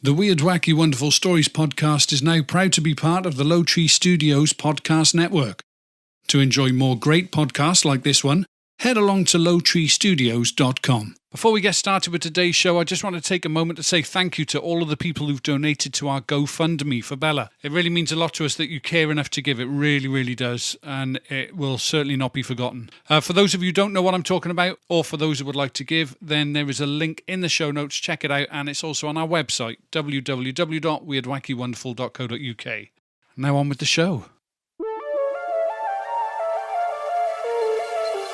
The Weird, Wacky, Wonderful Stories podcast is now proud to be part of the Low Tree Studios podcast network. To enjoy more great podcasts like this one, head along to lowtreestudios.com. Before we get started with today's show, I just want to take a moment to say thank you to all of the people who've donated to our GoFundMe for Bella. It really means a lot to us that you care enough to give. It really, really does, and it will certainly not be forgotten. For those of you who don't know what I'm talking about, or for those who would like to give, then there is a link in the show notes. Check it out, and it's also on our website, www.weirdwackywonderful.co.uk. Now on with the show.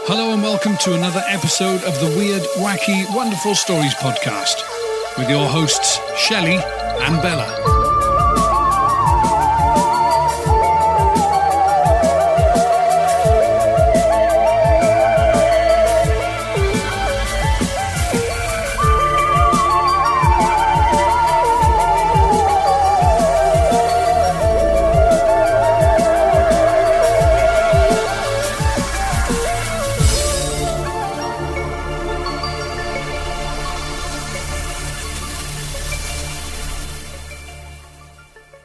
Hello and welcome to another episode of the Weird, Wacky, Wonderful Stories podcast with your hosts, Shelley and Bella.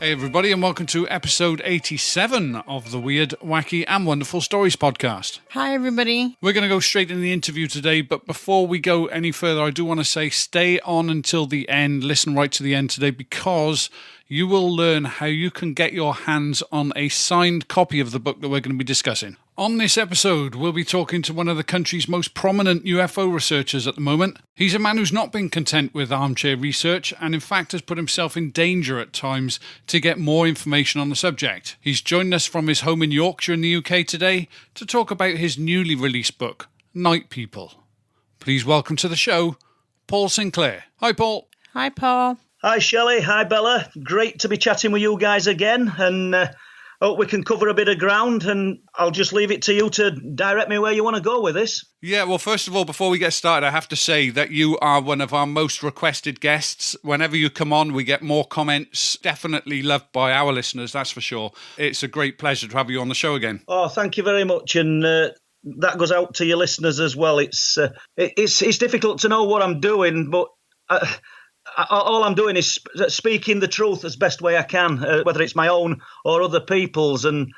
Hey everybody, and welcome to episode 87 of the Weird, Wacky and Wonderful Stories podcast. Hi everybody. We're going to go straight into the interview today, but before we go any further, I do want to say stay on until the end, listen right to the end today, because you will learn how you can get your hands on a signed copy of the book that we're going to be discussing. On this episode, we'll be talking to one of the country's most prominent UFO researchers at the moment. He's a man who's not been content with armchair research and in fact has put himself in danger at times to get more information on the subject. He's joined us from his home in Yorkshire in the UK today to talk about his newly released book, Night People. Please welcome to the show, Paul Sinclair. Hi, Paul. Hi, Paul. Hi, Shelley. Hi, Bella. Great to be chatting with you guys again, and hope we can cover a bit of ground, and I'll just leave it to you to direct me where you want to go with this. Yeah, well, first of all, before we get started, I have to say that you are one of our most requested guests. Whenever you come on, we get more comments. Definitely loved by our listeners, that's for sure. It's a great pleasure to have you on the show again. Oh, thank you very much, and that goes out to your listeners as well. It's difficult to know what I'm doing, but all I'm doing is speaking the truth as best way I can, whether it's my own or other people's. And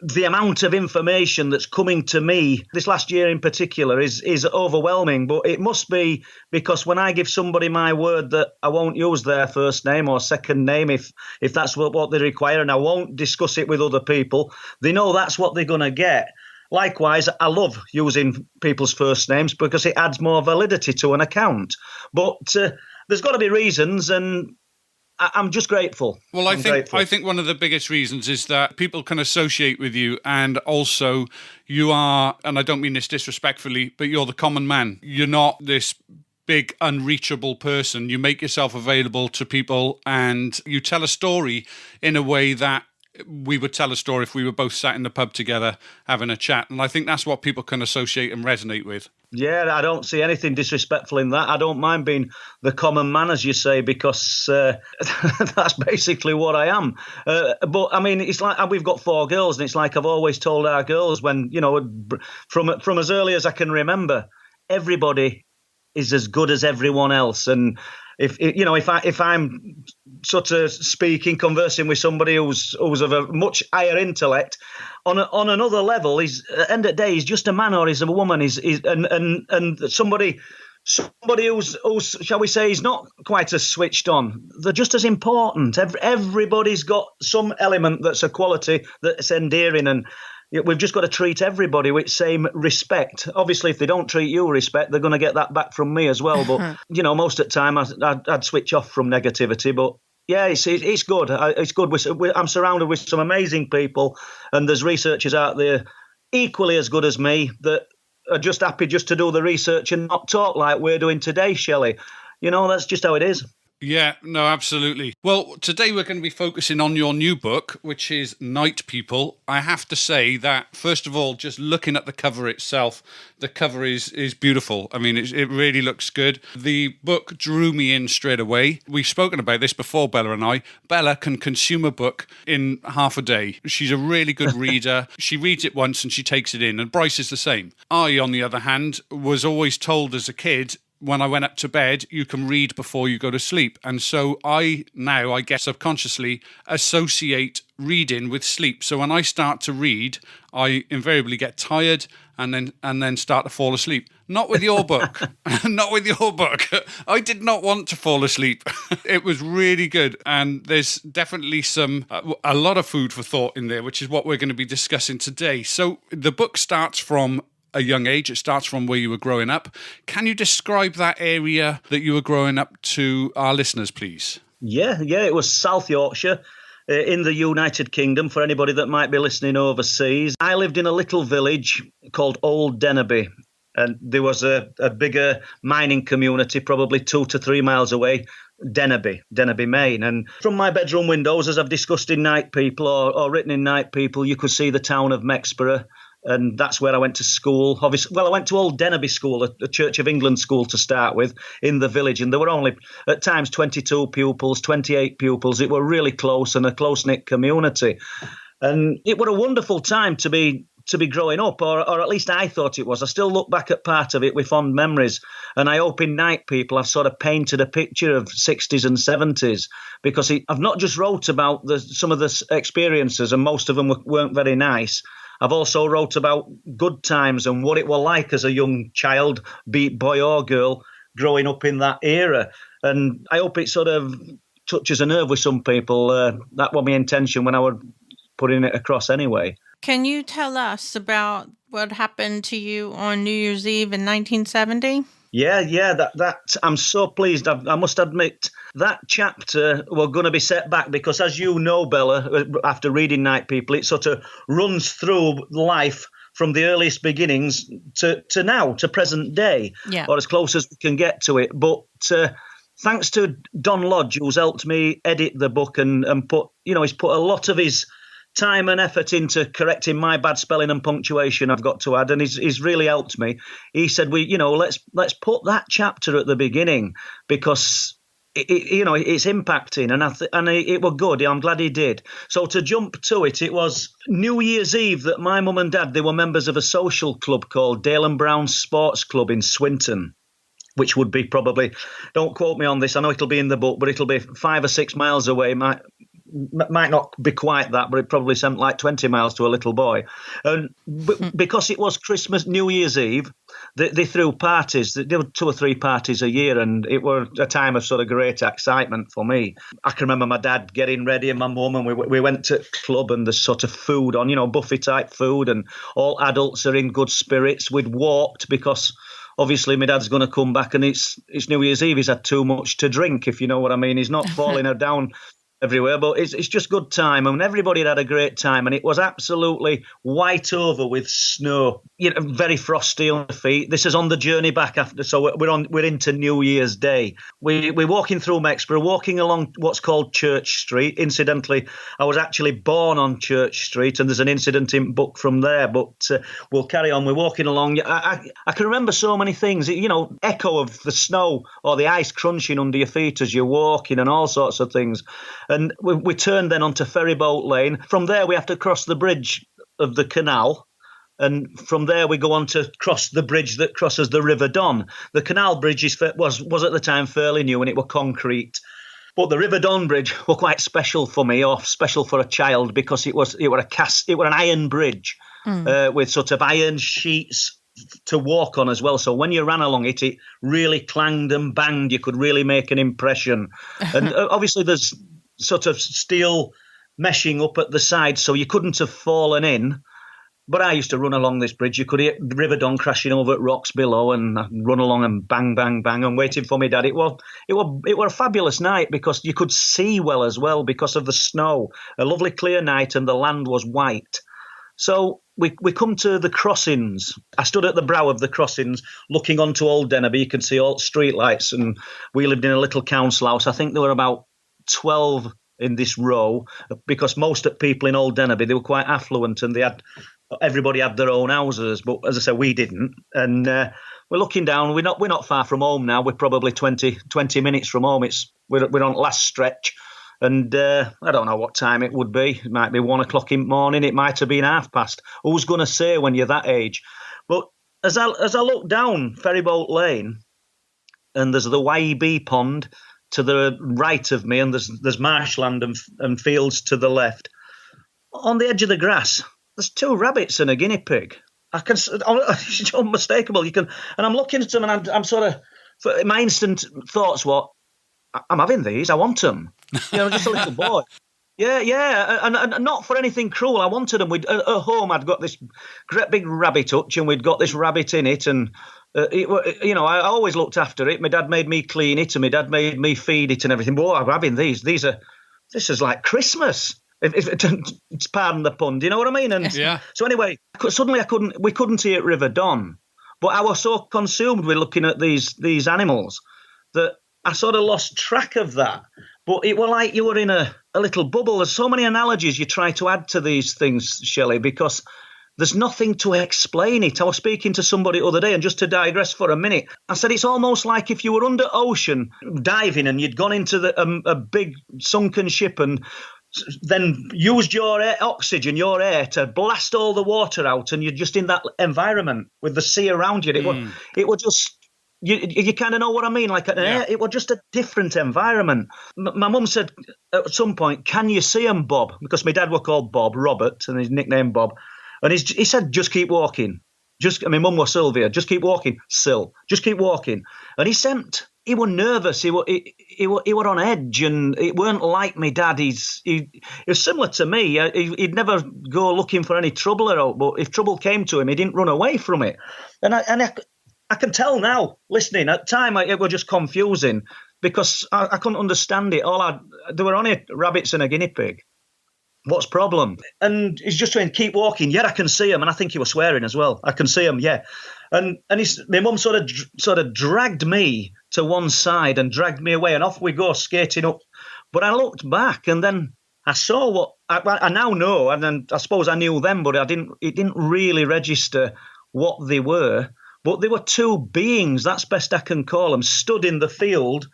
the amount of information that's coming to me this last year in particular is overwhelming. But it must be because when I give somebody my word that I won't use their first name or second name if that's what they require, and I won't discuss it with other people, they know that's what they're going to get. Likewise, I love using people's first names because it adds more validity to an account. But there's got to be reasons, and I'm just grateful. Well, I think one of the biggest reasons is that people can associate with you, and also you are, and I don't mean this disrespectfully, but you're the common man. You're not this big, unreachable person. You make yourself available to people, and you tell a story in a way that we would tell a story if we were both sat in the pub together having a chat. And I think that's what people can associate and resonate with. Yeah, I don't see anything disrespectful in that. I don't mind being the common man, as you say, because that's basically what I am. But I mean, it's like we've got 4 girls, and it's like I've always told our girls when, from as early as I can remember, everybody is as good as everyone else. And if I'm sort of conversing with somebody who's of a much higher intellect, on another level, at the end of the day, he's just a man or he's a woman, and somebody who's shall we say, is not quite as switched on. They're just as important. Everybody's got some element that's a quality that's endearing, and we've just got to treat everybody with same respect. Obviously, if they don't treat you with respect, they're going to get that back from me as well. But, most of the time I'd switch off from negativity. But yeah, it's good. It's good. I'm surrounded with some amazing people, and there's researchers out there equally as good as me that are just happy just to do the research and not talk like we're doing today, Shelley. That's just how it is. Yeah, no, absolutely. Well, today we're going to be focusing on your new book, which is Night People. I have to say that, first of all, just looking at the cover itself, the cover is beautiful. I mean, it really looks good. The book drew me in straight away. We've spoken about this before, Bella and I. Bella can consume a book in half a day. She's a really good reader. She reads it once and she takes it in, and Bryce is the same. I, on the other hand, was always told as a kid, when I went up to bed, you can read before you go to sleep. And so I guess subconsciously associate reading with sleep. So when I start to read, I invariably get tired and then start to fall asleep. Not with your book. Not with your book. I did not want to fall asleep. It was really good. And there's definitely a lot of food for thought in there, which is what we're going to be discussing today. So the book starts from a young age. It starts from where you were growing up. Can you describe that area that you were growing up to our listeners, please? Yeah, it was South Yorkshire in the United Kingdom, for anybody that might be listening overseas. I lived in a little village called Old Dennerby, and there was a bigger mining community probably 2 to 3 miles away, Dennerby, Maine. And from my bedroom windows, as I've discussed in Night People or written in Night People, you could see the town of Mexborough. And that's where I went to school. Obviously, well, I went to Old Dennerby School, a Church of England school to start with, in the village. And there were only, at times, 22 pupils, 28 pupils. It were really close and a close-knit community. And it was a wonderful time to be growing up, or at least I thought it was. I still look back at part of it with fond memories. And I hope in Night People I've sort of painted a picture of 60s and 70s, because I've not just wrote about some of the experiences, and most of them weren't very nice. I've also wrote about good times and what it was like as a young child, be it boy or girl, growing up in that era. And I hope it sort of touches a nerve with some people. That was my intention when I was putting it across anyway. Can you tell us about what happened to you on New Year's Eve in 1970? Yeah, that I'm so pleased. I must admit that chapter we're going to be set back because, as you know, Bella, after reading Night People, it sort of runs through life from the earliest beginnings to now, to present day, or as close as we can get to it. But thanks to Don Lodge, who's helped me edit the book and he's put a lot of his time and effort into correcting my bad spelling and punctuation, I've got to add, and he's really helped me. He said, let's put that chapter at the beginning because it's impacting, and it was good. I'm glad he did. So to jump to it, it was New Year's Eve that my mum and dad, they were members of a social club called Dale and Brown Sports Club in Swinton, which would be probably, don't quote me on this, I know it'll be in the book, but it'll be 5 or 6 miles away. Might not be quite that, but it probably seemed like 20 miles to a little boy. And because it was Christmas, New Year's Eve, they threw parties. There were 2 or 3 parties a year, and it was a time of sort of great excitement for me. I can remember my dad getting ready and my mum, and we went to club, and there's sort of food on, buffet-type food, and all adults are in good spirits. We'd walked because obviously my dad's going to come back, and it's New Year's Eve. He's had too much to drink, if you know what I mean. He's not falling her down everywhere, but it's just good time, and everybody had a great time, and it was absolutely white over with snow, very frosty on the feet. This is on the journey back after, so we're into New Year's Day. We're walking through Mexborough, walking along what's called Church Street. Incidentally, I was actually born on Church Street, and there's an incident in book from there, but we'll carry on. We're walking along. I can remember so many things, echo of the snow or the ice crunching under your feet as you're walking and all sorts of things. And we turned then onto Ferryboat Lane. From there, we have to cross the bridge of the canal. And from there, we go on to cross the bridge that crosses the River Don. The canal bridge was at the time fairly new, and it was concrete. But the River Don Bridge was quite special for me, or special for a child, because it was an iron bridge with sort of iron sheets to walk on as well. So when you ran along it, it really clanged and banged. You could really make an impression. And obviously there's sort of steel meshing up at the side, so you couldn't have fallen in. But I used to run along this bridge. You could hear the River Don crashing over at rocks below, and I'd run along and bang, bang, bang, and waiting for me dad. It was a fabulous night because you could see well as well because of the snow. A lovely clear night, and the land was white. So we come to the crossings. I stood at the brow of the crossings looking onto Old Dennerby. You can see all street lights, and we lived in a little council house. I think there were about 12 in this row, because most of people in Old Dennerby, they were quite affluent, and everybody had their own houses. But as I said, we didn't. And we're looking down. We're not far from home now. We're probably 20 minutes from home. We're on last stretch. And I don't know what time it would be. It might be 1 o'clock in the morning. It might have been past. Who's going to say when you're that age? But as I look down Ferryboat Lane, and there's the YEB pond to the right of me, and there's marshland and fields to the left. On the edge of the grass, there's 2 rabbits and a guinea pig. It's unmistakable. And I'm looking at them, and I'm sort of, my instant thoughts were, I'm having these. I want them. Just a little boy. Yeah, and not for anything cruel. I wanted them. At home, I'd got this great big rabbit hutch, and we'd got this rabbit in it, and I always looked after it. My dad made me clean it, and my dad made me feed it and everything. But I'm having these. This is like Christmas. It's pardon the pun. Do you know what I mean? And yeah. So anyway, suddenly we couldn't see at River Don, but I was so consumed with looking at these animals that I sort of lost track of that. But it were like you were in a little bubble. There's so many analogies you try to add to these things, Shelley, because there's nothing to explain it. I was speaking to somebody the other day, and just to digress for a minute, I said it's almost like if you were under ocean diving and you'd gone into a big sunken ship and then used your oxygen, your air, to blast all the water out, and you're just in that environment with the sea around you. It would just... You kind of know what I mean? Like it was just a different environment. My mum said at some point, "Can you see him, Bob?" Because my dad was called Bob, Robert, and his nickname Bob. And he said, "Just keep walking." My mum was Sylvia. "Just keep walking, Sil. Just keep walking." And he was nervous. He were on edge, and it weren't like my dad. He was similar to me. He'd never go looking for any trouble but if trouble came to him, he didn't run away from it. And I can tell now, listening. At the time, it was just confusing because I couldn't understand it. There were only rabbits and a guinea pig. What's the problem? And he's just saying, "Keep walking." Yeah, I can see him. And I think he was swearing as well. I can see him, yeah. And my mum sort of dragged me to one side and dragged me away. And off we go, skating up. But I looked back, and then I saw what I now know. And then I suppose I knew them, but it didn't really register what they were. But there were 2 beings, that's best I can call them, stood in the field.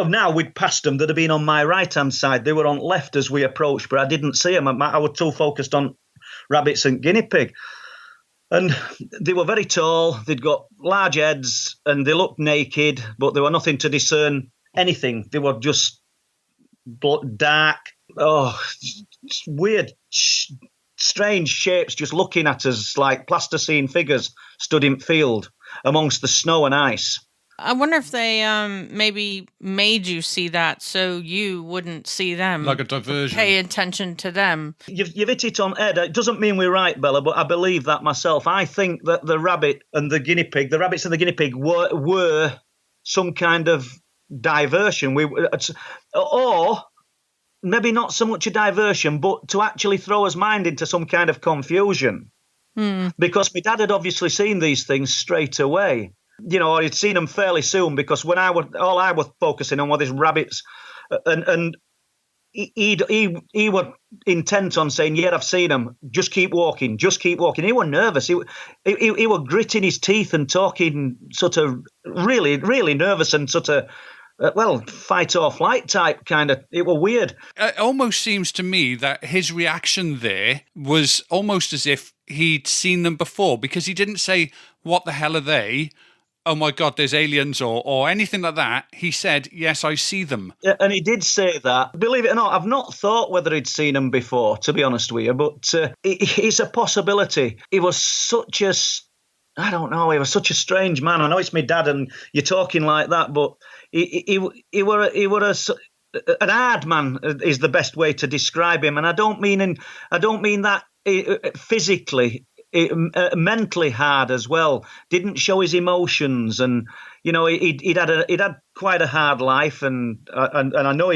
Now we'd passed them, they'd have been on my right-hand side. They were on left as we approached, but I didn't see them. I was too focused on rabbits and guinea pig. And they were very tall, they'd got large heads, and they looked naked, but there were nothing to discern anything. They were just dark, weird, strange shapes just looking at us like plasticine figures stood in field amongst the snow and ice. I wonder if they maybe made you see that so you wouldn't see them. Like a diversion. Pay attention to them. You've hit it on head. It doesn't mean we're right, Bella, but I believe that myself. I think that the rabbit and the guinea pig, the rabbits and the guinea pig were some kind of diversion. Or maybe not so much a diversion, but to actually throw his mind into some kind of confusion. Because my dad had obviously seen these things straight away. Or he'd seen them fairly soon, because when all I was focusing on were these rabbits, and he was intent on saying, "Yeah, I've seen them. Just keep walking. Just keep walking." He was nervous. He was gritting his teeth and talking sort of really, really nervous and sort of. Fight or flight type kind of. It was weird. It almost seems to me that his reaction there was almost as if he'd seen them before, because he didn't say, "What the hell are they? Oh my God, there's aliens," or anything like that. He said, "Yes, I see them." And he did say that. Believe it or not, I've not thought whether he'd seen them before, to be honest with you, but it's a possibility. He was such a... I don't know. He was such a strange man. I know it's my dad, and you're talking like that, but he were an hard man is the best way to describe him. And I don't mean that physically, mentally hard as well. Didn't show his emotions, and he'd had quite a hard life, and I know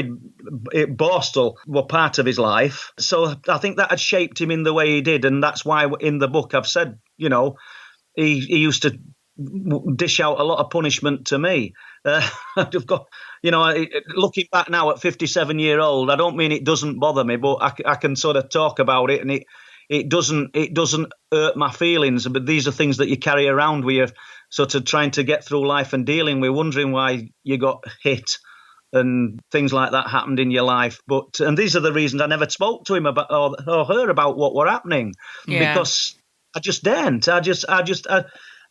Borstal were part of his life. So I think that had shaped him in the way he did, and that's why in the book I've said, He used to dish out a lot of punishment to me. I've got, looking back now at 57-year-old, I don't mean it doesn't bother me, but I can sort of talk about it, and it doesn't hurt my feelings. But these are things that you carry around with you, sort of trying to get through life and dealing with, wondering why you got hit and things like that happened in your life. And these are the reasons I never spoke to him about or her about what were happening, because I just daren't.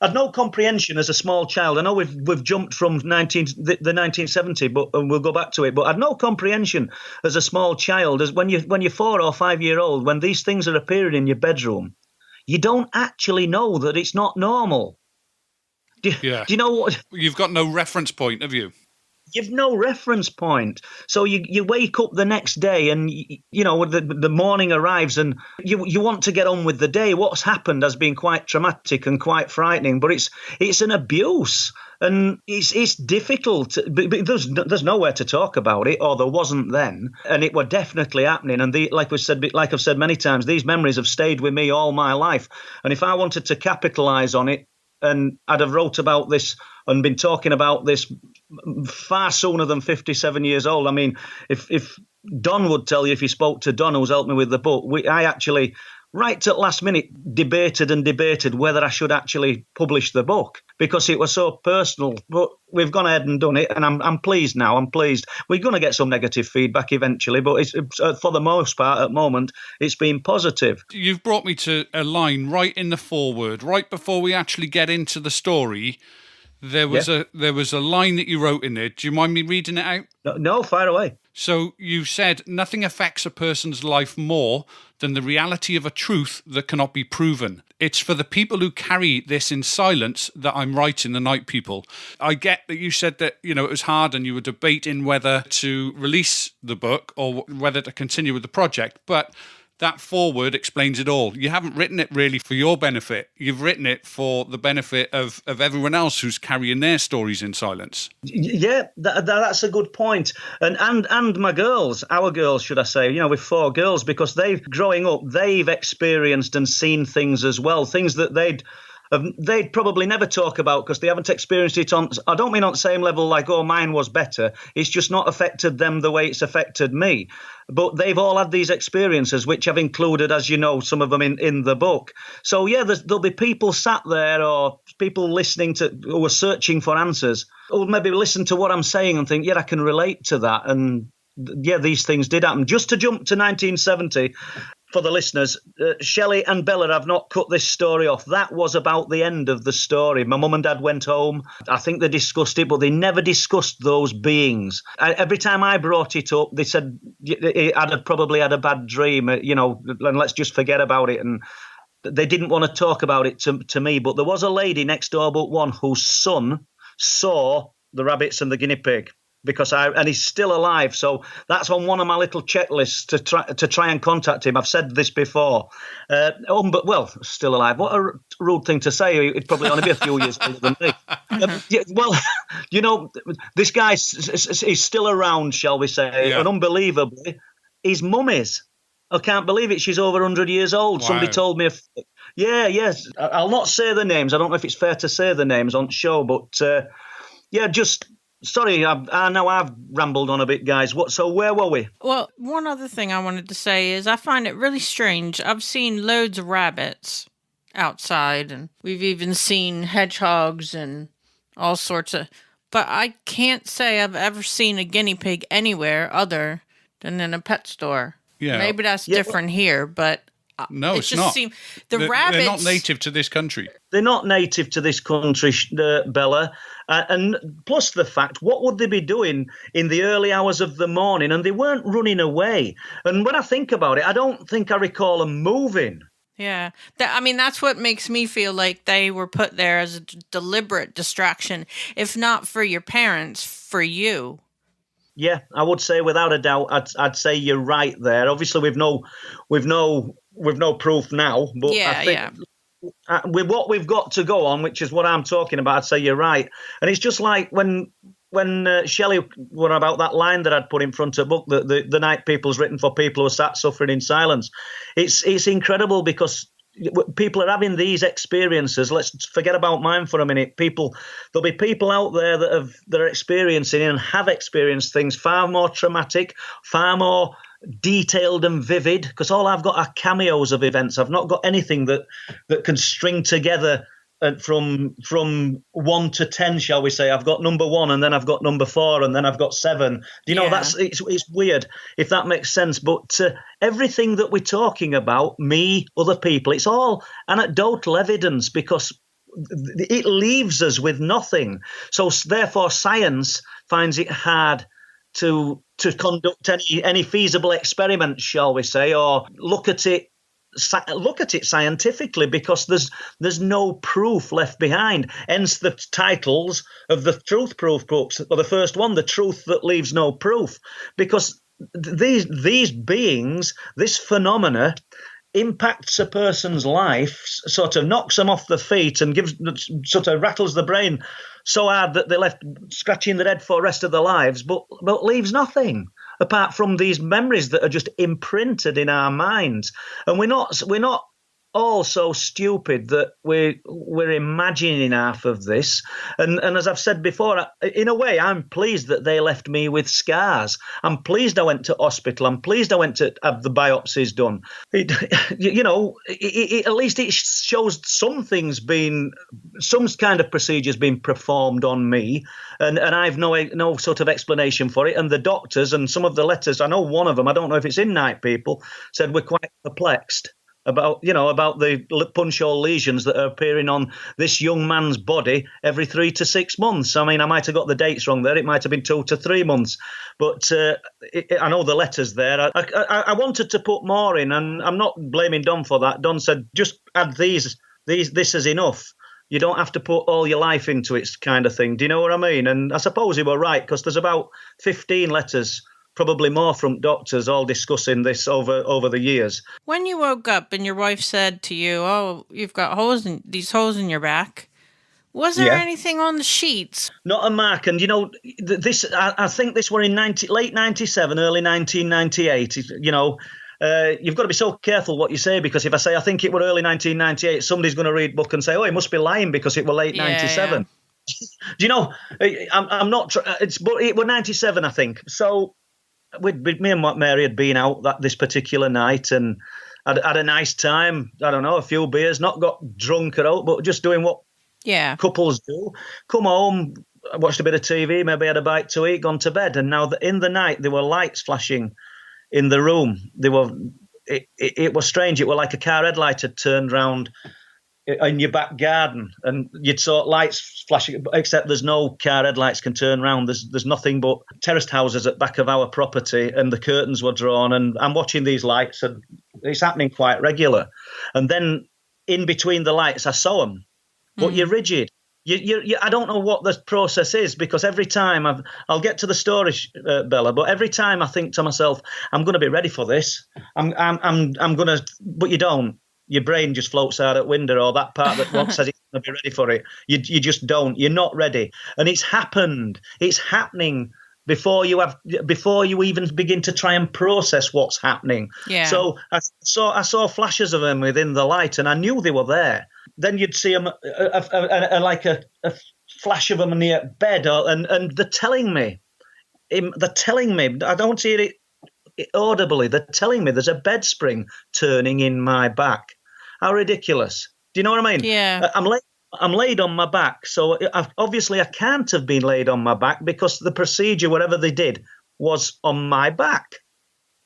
I'd no comprehension as a small child. I know we've jumped from the 1970, but and we'll go back to it. But I'd no comprehension as a small child as when you're 4 or 5 year old, when these things are appearing in your bedroom, you don't actually know that it's not normal. Do you know what? You've got no reference point, have you? You've no reference point. So you wake up the next day and, the morning arrives and you want to get on with the day. What's happened has been quite traumatic and quite frightening, but it's an abuse and it's difficult. But there's nowhere to talk about it, or there wasn't then, and it were definitely happening. And like I've said many times, these memories have stayed with me all my life. And if I wanted to capitalise on it, and I'd have wrote about this and been talking about this far sooner than 57 years old. I mean, if Don would tell you, if he spoke to Don, who's helped me with the book, I actually, right at last minute, debated whether I should actually publish the book because it was so personal. But we've gone ahead and done it, and I'm pleased now. I'm pleased. We're going to get some negative feedback eventually, but it's, for the most part, at the moment, it's been positive. You've brought me to a line right in the foreword, right before we actually get into the story. There was a line that you wrote in there. Do you mind me reading it out? No, fire away. So you said, nothing affects a person's life more than the reality of a truth that cannot be proven. It's for the people who carry this in silence that I'm writing The Night People. I get that you said that, it was hard and you were debating whether to release the book or whether to continue with the project, but that foreword explains it all. You haven't written it really for your benefit. You've written it for the benefit of everyone else who's carrying their stories in silence. Yeah, that's a good point. And my girls, our girls, should I say, with 4 girls, because growing up, they've experienced and seen things as well, things that they'd probably never talk about because they haven't experienced it I don't mean on the same level like, oh, mine was better. It's just not affected them the way it's affected me. But they've all had these experiences, which I've included, as you know, some of them in the book. So, yeah, there'll be people sat there or people listening who are searching for answers, or maybe listen to what I'm saying and think, yeah, I can relate to that. And, yeah, these things did happen. Just to jump to 1970, for the listeners, Shelley and Bella have not cut this story off. That was about the end of the story. My mum and dad went home. I think they discussed it, but they never discussed those beings. Every time I brought it up, they said I'd probably had a bad dream, and let's just forget about it. And they didn't want to talk about it to me. But there was a lady next door but one whose son saw the rabbits and the guinea pig. And he's still alive, so that's on one of my little checklists to try and contact him. I've said this before, but still alive. What a rude thing to say. He'd probably only be a few years older than me. This guy is still around, shall we say? Yeah. And unbelievably, his mum is. I can't believe it. She's over 100 years old. Wow. Somebody told me. Yes. I'll not say the names. I don't know if it's fair to say the names on show, but just. Sorry, I know I've rambled on a bit, guys. So where were we? Well, one other thing I wanted to say is I find it really strange. I've seen loads of rabbits outside, and we've even seen hedgehogs and all sorts of... But I can't say I've ever seen a guinea pig anywhere other than in a pet store. Yeah. Maybe that's different here, but... No, it's not. Rabbits... They're not native to this country. They're not native to this country, Bella. And plus the fact, what would they be doing in the early hours of the morning? And they weren't running away. And when I think about it, I don't think I recall them moving. Yeah. That's what makes me feel like they were put there as a deliberate distraction, if not for your parents, for you. Yeah, I would say without a doubt, I'd say you're right there. Obviously, we've no proof now, but I think with what we've got to go on, which is what I'm talking about, I'd say you're right. And it's just like when Shelley were about that line that I'd put in front of the book, the Night People's written for people who are sat suffering in silence. It's incredible because people are having these experiences. Let's forget about mine for a minute. There'll be people out there that are experiencing and have experienced things far more traumatic, far more detailed and vivid, because all I've got are cameos of events. I've not got anything that can string together from 1 to 10, shall we say. I've got number 1, and then I've got number 4, and then I've got 7. It's weird, if that makes sense. But everything that we're talking about, me, other people, it's all anecdotal evidence, because it leaves us with nothing. So therefore, science finds it hard to conduct any feasible experiment, shall we say, or look at it scientifically, because there's no proof left behind. Hence the titles of the truth proof books, or the first one, The Truth That Leaves No Proof, because these beings, this phenomena, impacts a person's life, sort of knocks them off their feet and sort of rattles the brain so hard that they're left scratching their head for the rest of their lives, but leaves nothing apart from these memories that are just imprinted in our minds. And we're not all so stupid that we're imagining half of this. And as I've said before, in a way, I'm pleased that they left me with scars. I'm pleased I went to hospital. I'm pleased I went to have the biopsies done. At least it shows some kind of procedures being performed on me, and I've no sort of explanation for it. And the doctors and some of the letters, I know one of them, I don't know if it's in Night People, said we're quite perplexed about the punch-hole lesions that are appearing on this young man's body every 3 to 6 months. I mean, I might have got the dates wrong there. It might have been 2 to 3 months. But I know the letters there. I wanted to put more in, and I'm not blaming Don for that. Don said, just add these. This is enough. You don't have to put all your life into it, kind of thing. Do you know what I mean? And I suppose he were right, because there's about 15 letters, probably more, from doctors all discussing this over the years. When you woke up and your wife said to you, "Oh, you've got these holes in your back," was there anything on the sheets? Not a mark. And this, I think this were in late 97, early 1998. You've got to be so careful what you say, because if I say I think it were early 1998, somebody's going to read book and say, "Oh, he must be lying because it were late 97. Yeah. I'm not. But it were 97, I think. So me and Mary had been out this particular night and had a nice time. I don't know, a few beers, not got drunk or out, but just doing what couples do. Come home, watched a bit of TV, maybe had a bite to eat, gone to bed. And now in the night there were lights flashing in the room. It was strange. It was like a car headlight had turned round in your back garden, and you'd saw lights flashing, except there's no car headlights can turn round. There's nothing but terraced houses at back of our property, and the curtains were drawn, and I'm watching these lights, and it's happening quite regular. And then in between the lights, I saw them, but you're rigid. I don't know what the process is, because every time I'll get to the story, Bella, but every time I think to myself, I'm going to be ready for this. I'm going to, but you don't. Your brain just floats out at window, or that part that says it's going to be ready for it. You just don't. You're not ready, and it's happened. It's happening before you even begin to try and process what's happening. Yeah. So I saw flashes of them within the light, and I knew they were there. Then you'd see them like a flash of them near bed, and they're telling me. I don't see it audibly. They're telling me there's a bed spring turning in my back. How ridiculous. Do you know what I mean? Yeah. I'm laid on my back, so obviously I can't have been laid on my back, because the procedure, whatever they did, was on my back.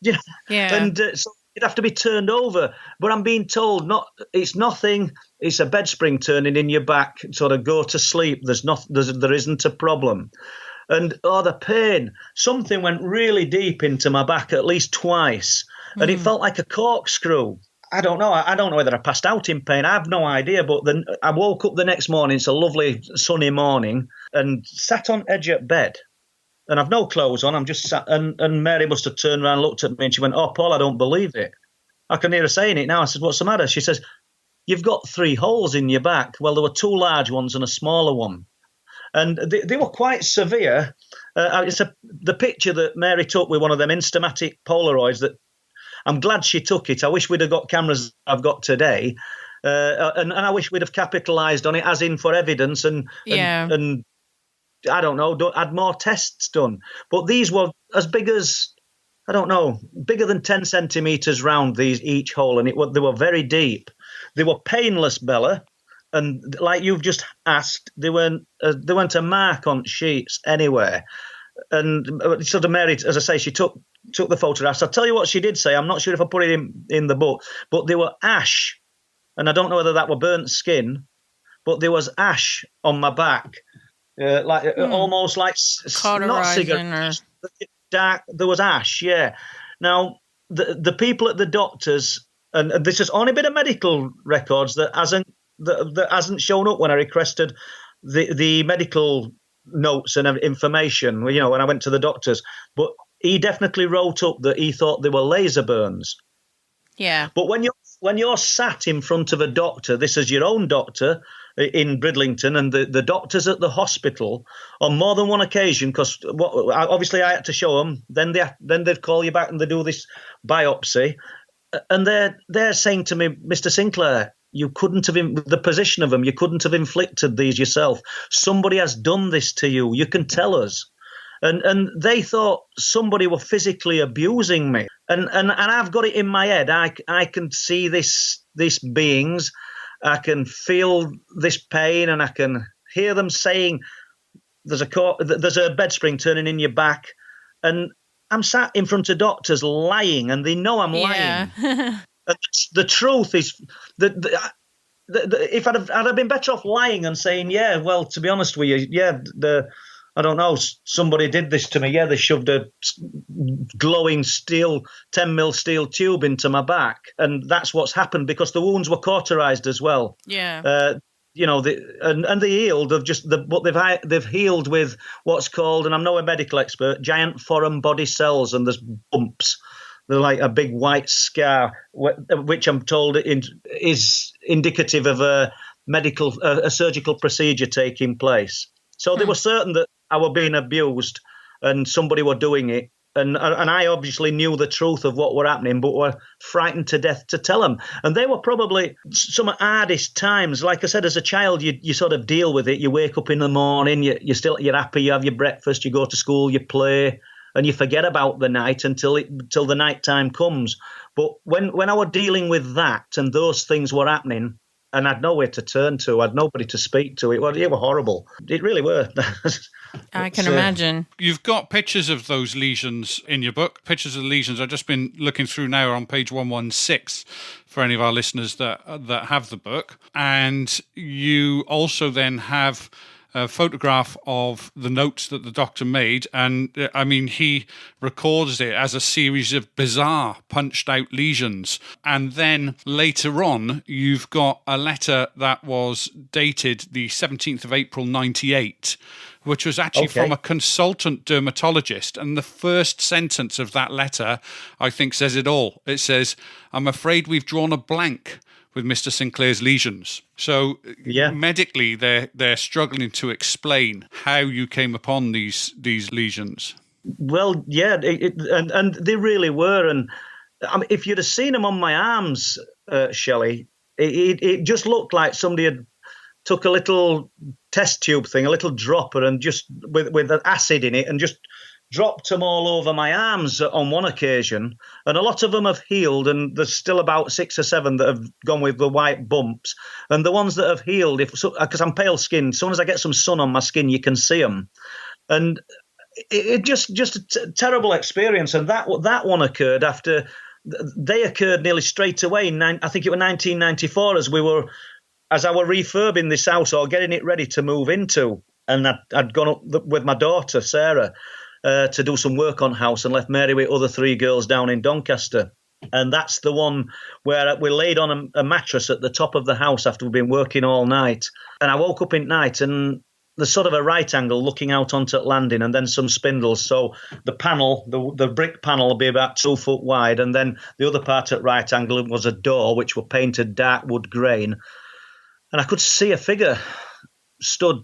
Yeah. And so it'd have to be turned over. But I'm being told it's nothing. It's a bed spring turning in your back. Sort of go to sleep. There isn't a problem. And the pain. Something went really deep into my back at least twice, and it felt like a corkscrew. I don't know. I don't know whether I passed out in pain. I have no idea. But then I woke up the next morning. It's a lovely sunny morning, and sat on edge of bed. And I've no clothes on. I'm just sat. And Mary must have turned around, looked at me, and she went, "Oh, Paul, I don't believe it." I can hear her saying it now. I said, "What's the matter?" She says, "You've got 3 holes in your back." Well, there were 2 large ones and a smaller one. And they were quite severe. It's the picture that Mary took with one of them Instamatic Polaroids that I'm glad she took it. I wish we'd have got cameras I've got today. And I wish we'd have capitalised on it, as in for evidence, and I don't know, had more tests done. But these were as big as, I don't know, bigger than 10 centimetres round, each hole, and they were very deep. They were painless, Bella. And like you've just asked, they weren't a mark on sheets anywhere. And sort of Mary, as I say, she took the photographs. I'll tell you what she did say. I'm not sure if I put it in the book, but they were ash. And I don't know whether that were burnt skin, but there was ash on my back, almost like not cigarettes, dark. There was ash. Yeah. Now the people at the doctors, and this has only been a medical records that hasn't shown up when I requested the medical notes and information. When I went to the doctors, but he definitely wrote up that he thought they were laser burns. Yeah. But when you're sat in front of a doctor, this is your own doctor in Bridlington, and the doctors at the hospital on more than one occasion, because obviously I had to show them. Then they'd call you back and they do this biopsy, and they're saying to me, Mr. Sinclair, you couldn't have, the position of them, you couldn't have inflicted these yourself. Somebody has done this to you. You can tell us. And they thought somebody were physically abusing me. And I've got it in my head. I can see these beings. I can feel this pain, and I can hear them saying, there's a bed spring turning in your back. And I'm sat in front of doctors lying, and they know I'm lying. The truth is that if I'd have been better off lying and saying, yeah, well, to be honest with you, yeah, I don't know, somebody did this to me. Yeah, they shoved a glowing 10 mil steel tube into my back, and that's what's happened because the wounds were cauterized as well. Yeah. And they healed but they've healed with what's called, and I'm not a medical expert, giant foreign body cells, and there's bumps. They're like a big white scar, which I'm told is indicative of a surgical procedure taking place. So they were certain that I were being abused and somebody were doing it. And I obviously knew the truth of what were happening, but were frightened to death to tell them. And they were probably some hardest times. Like I said, as a child, you sort of deal with it. You wake up in the morning, you're happy, you have your breakfast, you go to school, you play, and you forget about the night until the night time comes. But when I was dealing with that and those things were happening, and I'd nowhere to turn to, I'd nobody to speak to, it were horrible. It really were. I can imagine. You've got pictures of those lesions in your book, pictures of the lesions. I've just been looking through now on page 116 for any of our listeners that have the book. And you also then have a photograph of the notes that the doctor made. And I mean, he records it as a series of bizarre punched out lesions. And then later on, you've got a letter that was dated the 17th of April, 98, which was actually from a consultant dermatologist. And the first sentence of that letter, I think, says it all. It says, "I'm afraid we've drawn a blank with Mr. Sinclair's lesions." So medically, they're struggling to explain how you came upon these lesions. Well, yeah, and they really were. And I mean, if you'd have seen them on my arms, Shelley, it just looked like somebody had took a little test tube thing, a little dropper, and just with acid in it, and just dropped them all over my arms on one occasion. And a lot of them have healed, and there's still about 6 or 7 that have gone with the white bumps. And the ones that have healed, because I'm pale skinned, as soon as I get some sun on my skin, you can see them. And it just a terrible experience. And that one occurred after they occurred nearly straight away. I think it was 1994, as I were refurbing this house or getting it ready to move into. And I'd gone up with my daughter, Sarah, to do some work on house, and left Mary with other 3 girls down in Doncaster. And that's the one where we laid on a mattress at the top of the house after we'd been working all night. And I woke up at night, and there's sort of a right angle looking out onto the landing, and then some spindles. So the panel, the brick panel, will be about 2 foot wide, and then the other part at right angle was a door which were painted dark wood grain. And I could see a figure stood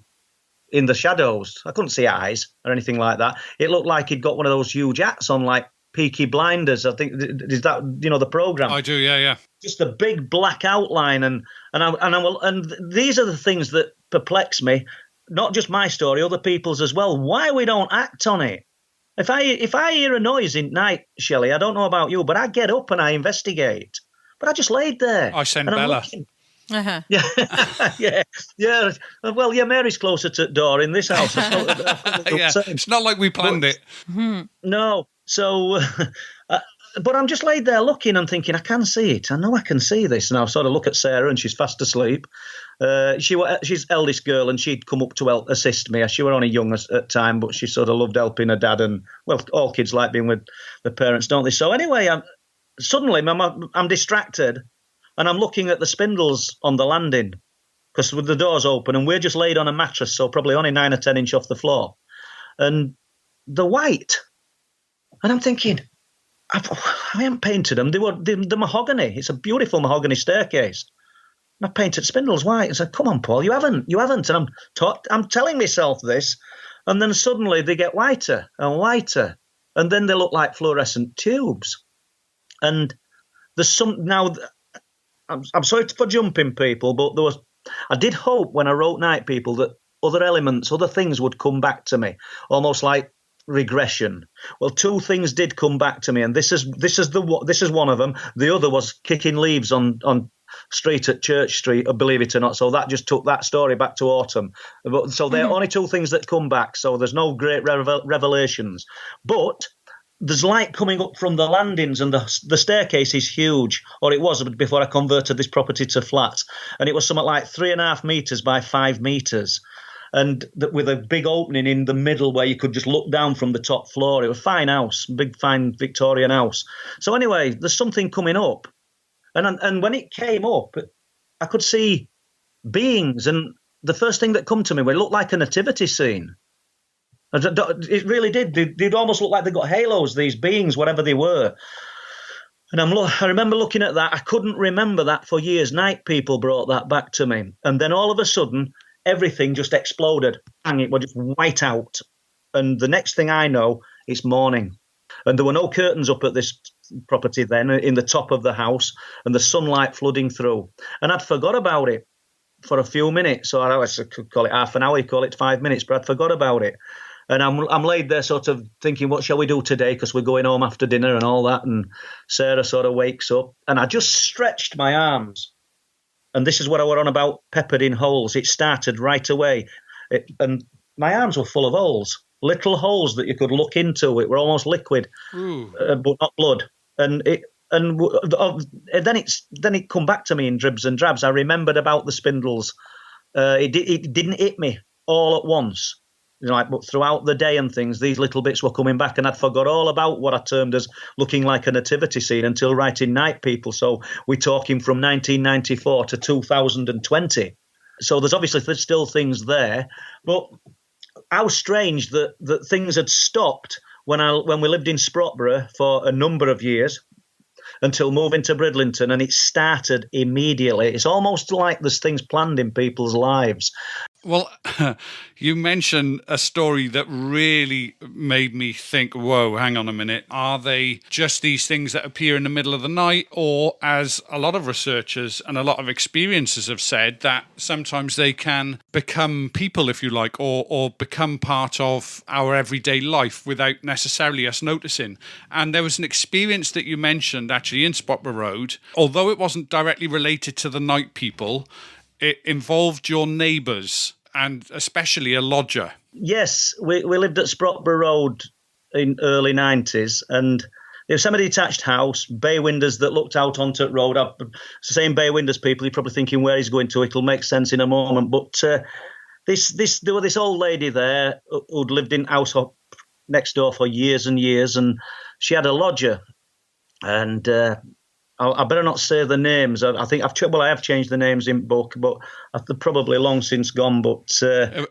in the shadows. I couldn't see eyes or anything like that. It looked like he'd got one of those huge hats on, like Peaky Blinders. I think, is that, the program? I do, yeah. Just a big black outline, and these are the things that perplex me. Not just my story, other people's as well. Why we don't act on it? If I hear a noise in night, Shelley, I don't know about you, but I get up and I investigate. But I just laid there. I send Bella. Uh-huh. Yeah. Well, Mary's closer to the door in this house. It's not like we planned it. No. So But I'm just laid there looking and thinking, I can see it. I know I can see this. And I sort of look at Sarah, and she's fast asleep. She's eldest girl, and she'd come up to help assist me. She were only young at the time, but she sort of loved helping her dad. And, well, all kids like being with their parents, don't they? So anyway, suddenly I'm distracted, and I'm looking at the spindles on the landing because with the doors open, and we're just laid on a mattress, so probably only 9 or 10 inch off the floor. And they're white. And I'm thinking, I haven't painted them. The mahogany. It's a beautiful mahogany staircase. And I painted spindles white. I said, come on, Paul, you haven't. And I'm telling myself this. And then suddenly they get whiter and whiter. And then they look like fluorescent tubes. And there's some, now, I'm sorry for jumping people, but I did hope when I wrote Night People that other elements, other things would come back to me, almost like regression. Well, 2 things did come back to me, and this is one of them. The other was kicking leaves on street at Church Street, believe it or not. So that just took that story back to autumn. So there are only 2 things that come back. So there's no great revelations, but there's light coming up from the landings, and the staircase is huge, or it was before I converted this property to flats, and it was something like 3.5 meters by 5 meters. And with a big opening in the middle where you could just look down from the top floor. It was a fine house, big, fine Victorian house. So anyway, there's something coming up. And when it came up, I could see beings. And the first thing that come to me, it looked like a nativity scene. It really did. They'd almost look like they got halos, these beings, whatever they were. And I remember looking at that. I couldn't remember that for years. Night People brought that back to me. And then all of a sudden, everything just exploded. Bang, it was just white out. And the next thing I know, it's morning. And there were no curtains up at this property then, in the top of the house, and the sunlight flooding through. And I'd forgot about it for a few minutes. So I could call it half an hour, you call it 5 minutes, but I'd forgot about it. And I'm laid there sort of thinking, what shall we do today? Because we're going home after dinner and all that. And Sarah sort of wakes up. And I just stretched my arms. And this is what I were on about, peppered in holes. It started right away. And my arms were full of holes, little holes that you could look into. It were almost liquid, but not blood. And then it come back to me in dribs and drabs. I remembered about the spindles. It didn't hit me all at once. But throughout the day and things, these little bits were coming back, and I'd forgot all about what I termed as looking like a nativity scene until writing Night People. So we're talking from 1994 to 2020. So there's still things there, but how strange that things had stopped when we lived in Sprotborough for a number of years until moving to Bridlington, and it started immediately. It's almost like there's things planned in people's lives. Well, you mentioned a story that really made me think, whoa, hang on a minute. Are they just these things that appear in the middle of the night? Or, as a lot of researchers and a lot of experiencers have said, that sometimes they can become people, if you like, or become part of our everyday life without necessarily us noticing. And there was an experience that you mentioned actually in Sprotborough Road, although it wasn't directly related to the Night People, it involved your neighbours and especially a lodger. Yes, we lived at Sprotborough Road in early 90s, and there was a semi-detached house, bay windows that looked out onto the road. It's the same bay windows, people. You're probably thinking where he's going to. It'll make sense in a moment. But there was this old lady there who'd lived in house next door for years and years, and she had a lodger. And I better not say the names. I think I have changed the names in book, but they're probably long since gone. But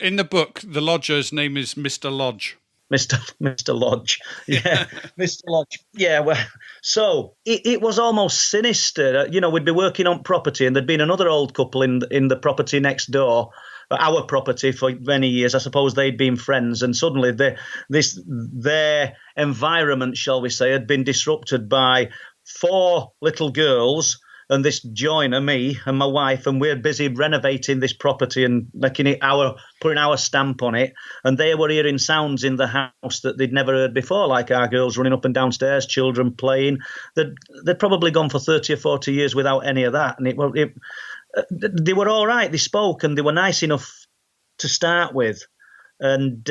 in the book, the lodger's name is Mr. Lodge. Mr. Lodge, yeah, Mr. Lodge, yeah. Well, so it was almost sinister. We'd be working on property, and there'd been another old couple in the property next door, our property for many years. I suppose they'd been friends, and suddenly their environment, shall we say, had been disrupted by 4 little girls and this joiner, me and my wife, and we're busy renovating this property and making it putting our stamp on it. And they were hearing sounds in the house that they'd never heard before, like our girls running up and downstairs, children playing. They'd probably gone for 30 or 40 years without any of that. And they were all right. They spoke and they were nice enough to start with. And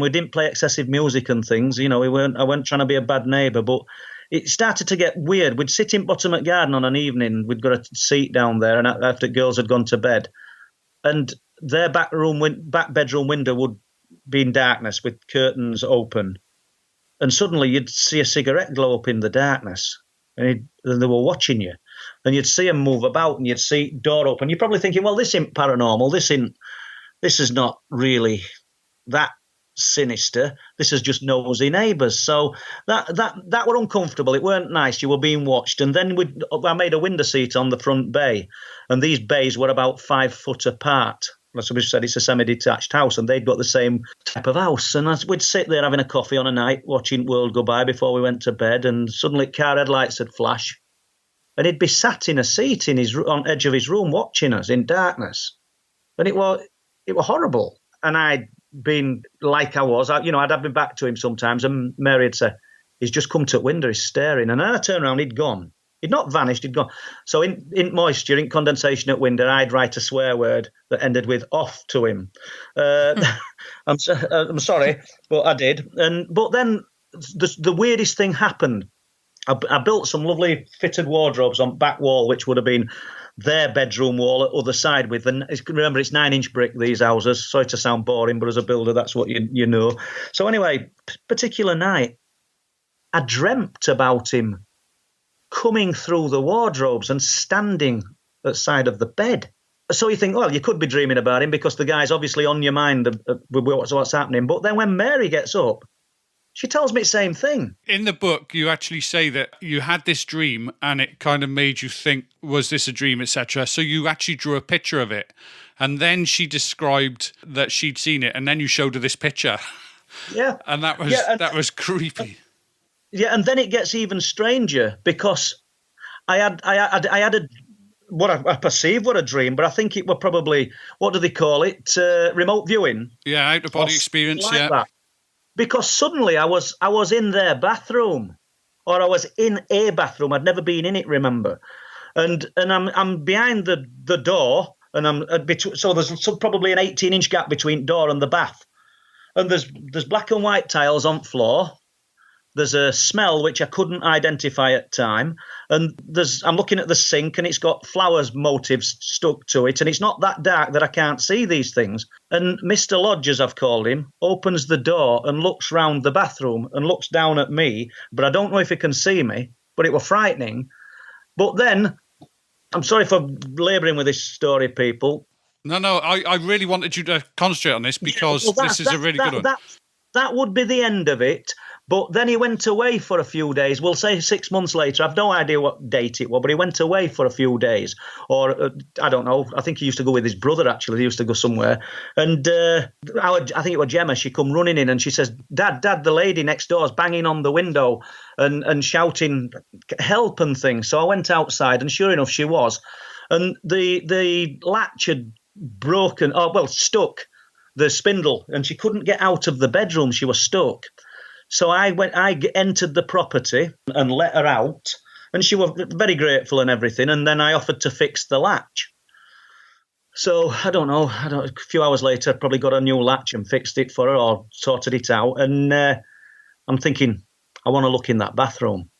we didn't play excessive music and things. I weren't trying to be a bad neighbour, but it started to get weird. We'd sit in Bottom Garden on an evening. We'd got a seat down there, and after girls had gone to bed, and their back bedroom window would be in darkness with curtains open, and suddenly you'd see a cigarette glow up in the darkness, and they were watching you, and you'd see them move about, and you'd see door open. You're probably thinking, well, this isn't paranormal. This is not really that sinister. This is just nosy neighbours. So that were uncomfortable. It weren't nice. You were being watched. And then I made a window seat on the front bay, and these bays were about 5 foot apart. As we said, it's a semi-detached house, and they'd got the same type of house. And we'd sit there having a coffee on a night, watching world go by before we went to bed, and suddenly car headlights would flash, and he'd be sat in a seat on edge of his room watching us in darkness. And it was horrible. And I'd been like I was, I'd have my back to him sometimes, and Mary would say, he's just come to the window, he's staring. And then I turned around, he'd gone. He'd not vanished, he'd gone. So in moisture, in condensation at window, I'd write a swear word that ended with off to him. I'm sorry, but I did. But then the weirdest thing happened. I built some lovely fitted wardrobes on back wall, which would have been their bedroom wall at other side with. And remember, it's 9-inch brick, these houses. Sorry to sound boring, but as a builder, that's what you know. So anyway, particular night, I dreamt about him coming through the wardrobes and standing at the side of the bed. So you think, well, you could be dreaming about him because the guy's obviously on your mind with what's happening. But then when Mary gets up, she tells me the same thing. In the book, you actually say that you had this dream and it kind of made you think, was this a dream, etc. So you actually drew a picture of it. And then she described that she'd seen it, and then you showed her this picture. Yeah. And that was creepy. Yeah, and then it gets even stranger because I had what I perceived were a dream, but I think it were probably, what do they call it? Remote viewing. Yeah, out-of-body experience, like yeah. That. Because suddenly I was in their bathroom, or I was in a bathroom. I'd never been in it, remember? And I'm behind the door, and so there's probably an 18-inch gap between door and the bath, and there's black and white tiles on floor. There's a smell which I couldn't identify at the time, and I'm looking at the sink, and it's got flowers motifs stuck to it, and it's not that dark that I can't see these things. And Mr. Lodge, as I've called him, opens the door and looks round the bathroom and looks down at me, but I don't know if he can see me, but it was frightening. But then, I'm sorry for labouring with this story, people. No, I really wanted you to concentrate on this because this is a really good one. That would be the end of it. But then he went away for a few days. We'll say 6 months later. I've no idea what date it was, but he went away for a few days. Or, I don't know. I think he used to go with his brother, actually. He used to go somewhere. And I think it was Gemma. She come running in and she says, Dad, the lady next door is banging on the window and shouting help and things. So I went outside, and sure enough, she was. And the latch had broken, stuck, the spindle, and she couldn't get out of the bedroom. She was stuck. So I entered the property and let her out, and she was very grateful and everything. And then I offered to fix the latch. So I don't know. A few hours later, I probably got a new latch and fixed it for her or sorted it out. And I'm thinking, I want to look in that bathroom.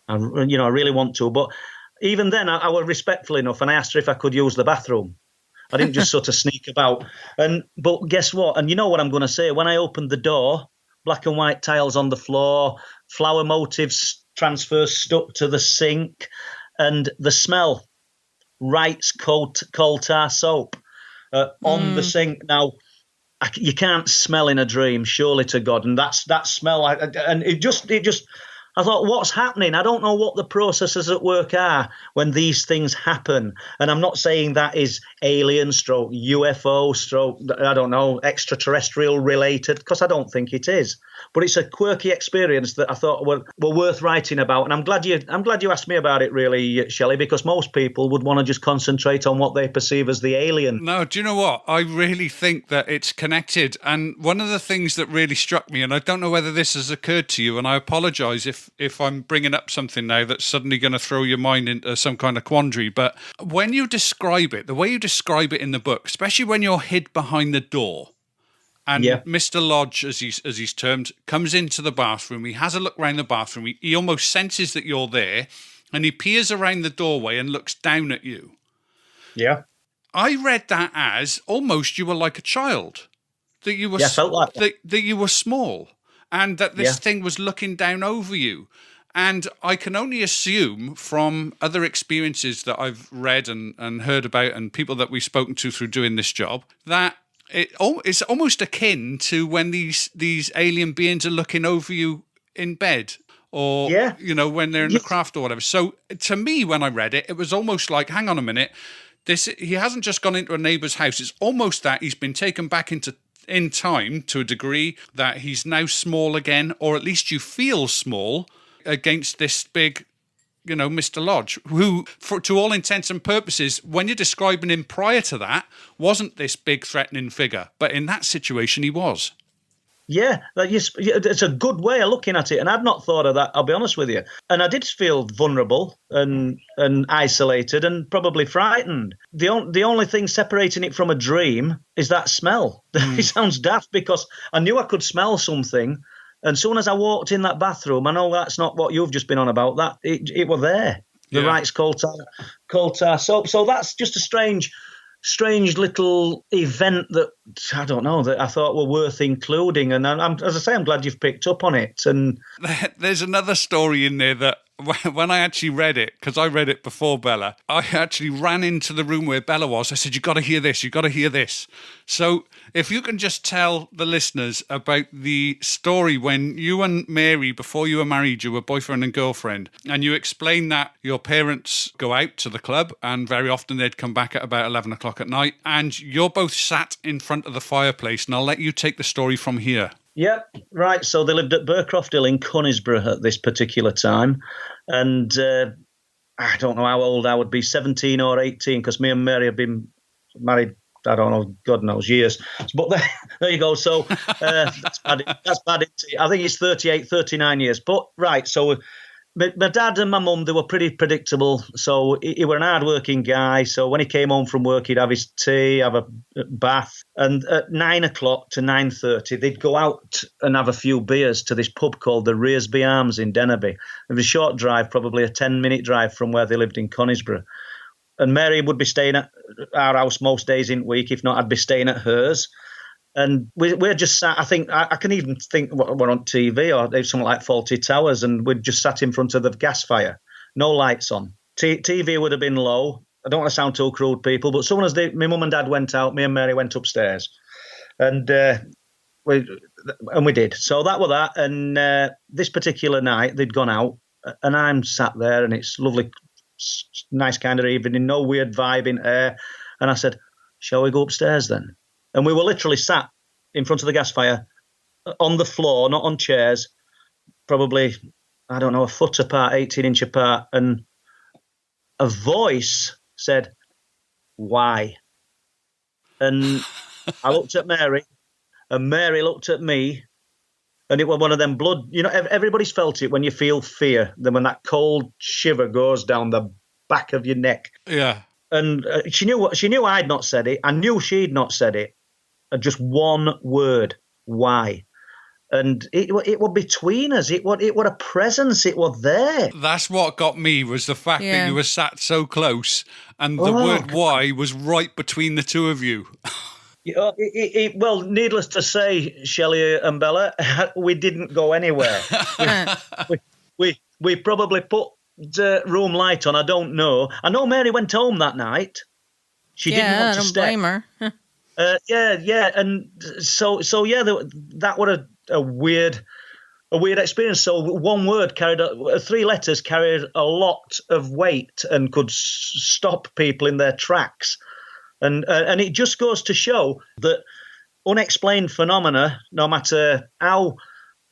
I really want to. But even then, I was respectful enough, and I asked her if I could use the bathroom. I didn't just sort of sneak about. But guess what? And you know what I'm going to say. When I opened the door, black and white tiles on the floor, flower motifs transfers stuck to the sink, and the smell, Wright's coal tar soap on the sink. Now, you can't smell in a dream, surely to God, and that smell, and it just. I thought, what's happening? I don't know what the processes at work are when these things happen. And I'm not saying that is alien stroke, UFO stroke, I don't know, extraterrestrial related, because I don't think it is. But it's a quirky experience that I thought were worth writing about. And I'm glad you asked me about it, really, Shelley, because most people would want to just concentrate on what they perceive as the alien. No, do you know what? I really think that it's connected. And one of the things that really struck me, and I don't know whether this has occurred to you, and I apologise if I'm bringing up something now that's suddenly going to throw your mind into some kind of quandary, but when you describe it, the way you describe it in the book, especially when you're hid behind the door, And Yeah. Mr. Lodge, as he's termed, comes into the bathroom. He has a look around the bathroom. He almost senses that you're there, and he peers around the doorway and looks down at you. Yeah. I read that as almost you were like a child, that you were Yeah, I felt like that you were small, and that this thing was looking down over you. And I can only assume from other experiences that I've read and heard about, and people that we've spoken to through doing this job, that it's almost akin to when these alien beings are looking over you in bed, or when they're in the craft or whatever. So to me, when I read it, it was almost like, hang on a minute, he hasn't just gone into a neighbour's house. It's almost that he's been taken back in time to a degree, that he's now small again, or at least you feel small against this big, Mr. Lodge, who, to all intents and purposes, when you're describing him prior to that, wasn't this big threatening figure. But in that situation, he was. Yeah, it's a good way of looking at it, and I'd not thought of that, I'll be honest with you. And I did feel vulnerable and isolated and probably frightened. The only thing separating it from a dream is that smell. It sounds daft, because I knew I could smell something, and as soon as I walked in that bathroom, I know that's not what you've just been on about, that it were there. The Wright's coal tar soap. So that's just a strange little event that, I don't know, that I thought were worth including. And as I say, I'm glad you've picked up on it. And there's another story in there that when I actually read it, because I read it before Bella, I actually ran into the room where Bella was. I said, you got to hear this. You got to hear this. So if you can just tell the listeners about the story when you and Mary, before you were married, you were boyfriend and girlfriend, and you explained that your parents go out to the club and very often they'd come back at about 11 o'clock at night, and you're both sat in front of the fireplace, and I'll let you take the story from here. Yep, right. So they lived at Burcroft Hill in Conisbrough at this particular time. And I don't know how old I would be, 17 or 18, because me and Mary have been married, I don't know, God knows, years. But there you go. So that's bad. I think it's 38, 39 years. But right, so my dad and my mum, they were pretty predictable. So he were an hard-working guy. So when he came home from work, he'd have his tea, have a bath. And at 9 o'clock to 9:30, they'd go out and have a few beers to this pub called the Rearsby Arms in Dennerby. It was a short drive, probably a 10-minute drive from where they lived in Conisbrough. And Mary would be staying at our house most days in the week. If not, I'd be staying at hers. And we're just sat, I think, I can even think we're on TV or something like Fawlty Towers, and we'd just sat in front of the gas fire, no lights on. TV would have been low. I don't want to sound too crude, people, but as soon as my mum and dad went out, me and Mary went upstairs. And we did. So that were that. And this particular night, they'd gone out, and I'm sat there, and it's lovely, nice kind of evening, no weird vibe in air. And I said, shall we go upstairs then? And we were literally sat in front of the gas fire on the floor, not on chairs, probably, I don't know, a foot apart, 18-inch apart. And a voice said, why? And I looked at Mary, and Mary looked at me, and it was one of them blood, everybody's felt it when you feel fear, then when that cold shiver goes down the back of your neck. Yeah. And she knew I'd not said it. I knew she'd not said it. Just one word, why? And it was between us. It was a presence. It was there. That's what got me, was the fact that you were sat so close, and the word why was right between the two of you. Well, needless to say, Shelley and Bella, we didn't go anywhere. we probably put the room light on. I don't know. I know Mary went home that night. She didn't want to stay. I don't blame her. And so that was a weird experience. So one word carried 3 letters carried a lot of weight and could stop people in their tracks. And it just goes to show that unexplained phenomena, no matter how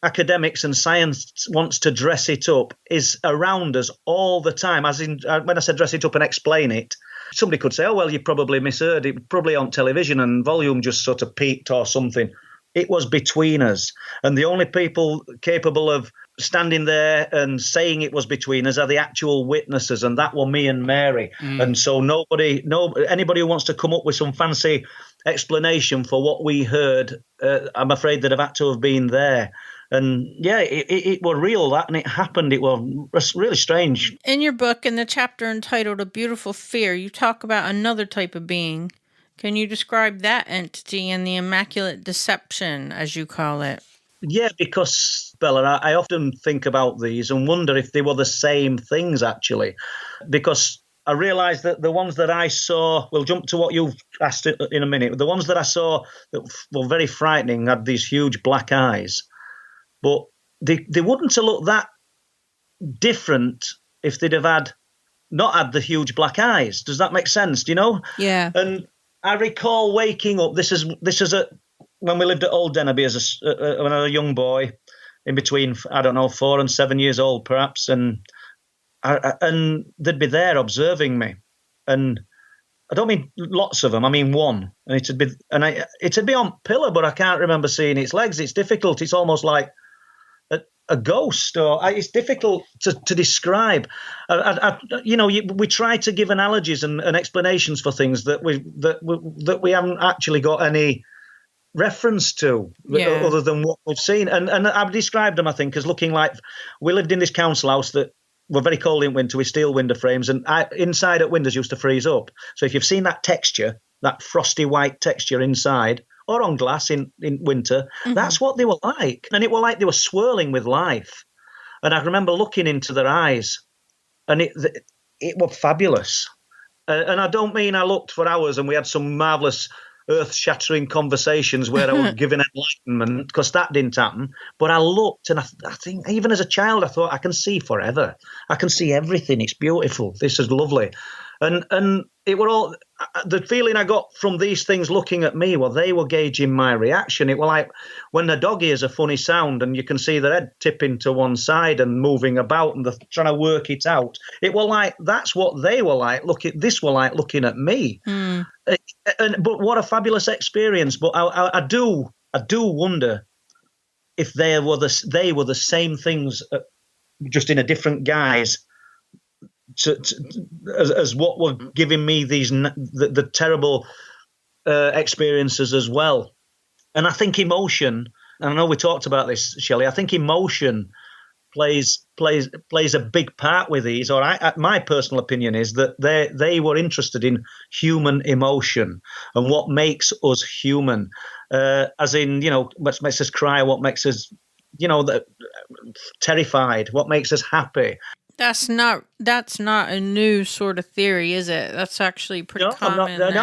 academics and science wants to dress it up, is around us all the time. As in, when I said dress it up and explain it, somebody could say, oh, well, you probably misheard it, probably on television and volume just sort of peaked or something. It was between us. And the only people capable of standing there and saying it was between us are the actual witnesses, and that were me and Mary. And so anybody who wants to come up with some fancy explanation for what we heard, I'm afraid that have had to have been there. And yeah, it was real, that, and it happened. It was really strange. In your book, in the chapter entitled A Beautiful Fear, you talk about another type of being. Can you describe that entity and the immaculate deception, as you call it? Yeah, because, Bella, I often think about these and wonder if they were the same things, actually. Because I realised that the ones that I saw, we'll jump to what you've asked in a minute, the ones that I saw that were very frightening had these huge black eyes. But they wouldn't have looked that different if they'd have not had the huge black eyes. Does that make sense? Do you know? Yeah. And I recall waking up. This is when we lived at Old Denby when I was a young boy, in between, I don't know, 4 and 7 years old perhaps, and they'd be there observing me, and I don't mean lots of them, I mean one, and it'd be on pillar, but I can't remember seeing its legs. It's difficult. It's almost like a ghost, or it's difficult to describe. We try to give analogies and explanations for things that we haven't actually got any reference to, other than what we've seen. And I've described them, I think, as looking like, we lived in this council house that were very cold in winter with steel window frames, and inside at windows used to freeze up. So if you've seen that texture, that frosty white texture inside, or on glass in winter, that's what they were like. And it were like they were swirling with life. And I remember looking into their eyes, and it was fabulous. And I don't mean I looked for hours and we had some marvellous earth-shattering conversations where I was given enlightenment, because that didn't happen. But I looked, and I think even as a child, I thought, I can see forever. I can see everything. It's beautiful. This is lovely. And it were all, the feeling I got from these things looking at me, well, they were gauging my reaction. It were like when a dog hears a funny sound and you can see their head tipping to one side and moving about, and they're trying to work it out. It were like, that's what they were like. This were like looking at me. But what a fabulous experience. But I do wonder if they were the same things, just in a different guise, as what were giving me the terrible experiences as well. And I think emotion, and I know we talked about this, Shelley, I think emotion plays a big part with these, or my personal opinion is that they were interested in human emotion and what makes us human, as in, what makes us cry, what makes us, terrified, what makes us happy. That's not a new sort of theory, is it? That's actually pretty common. I'm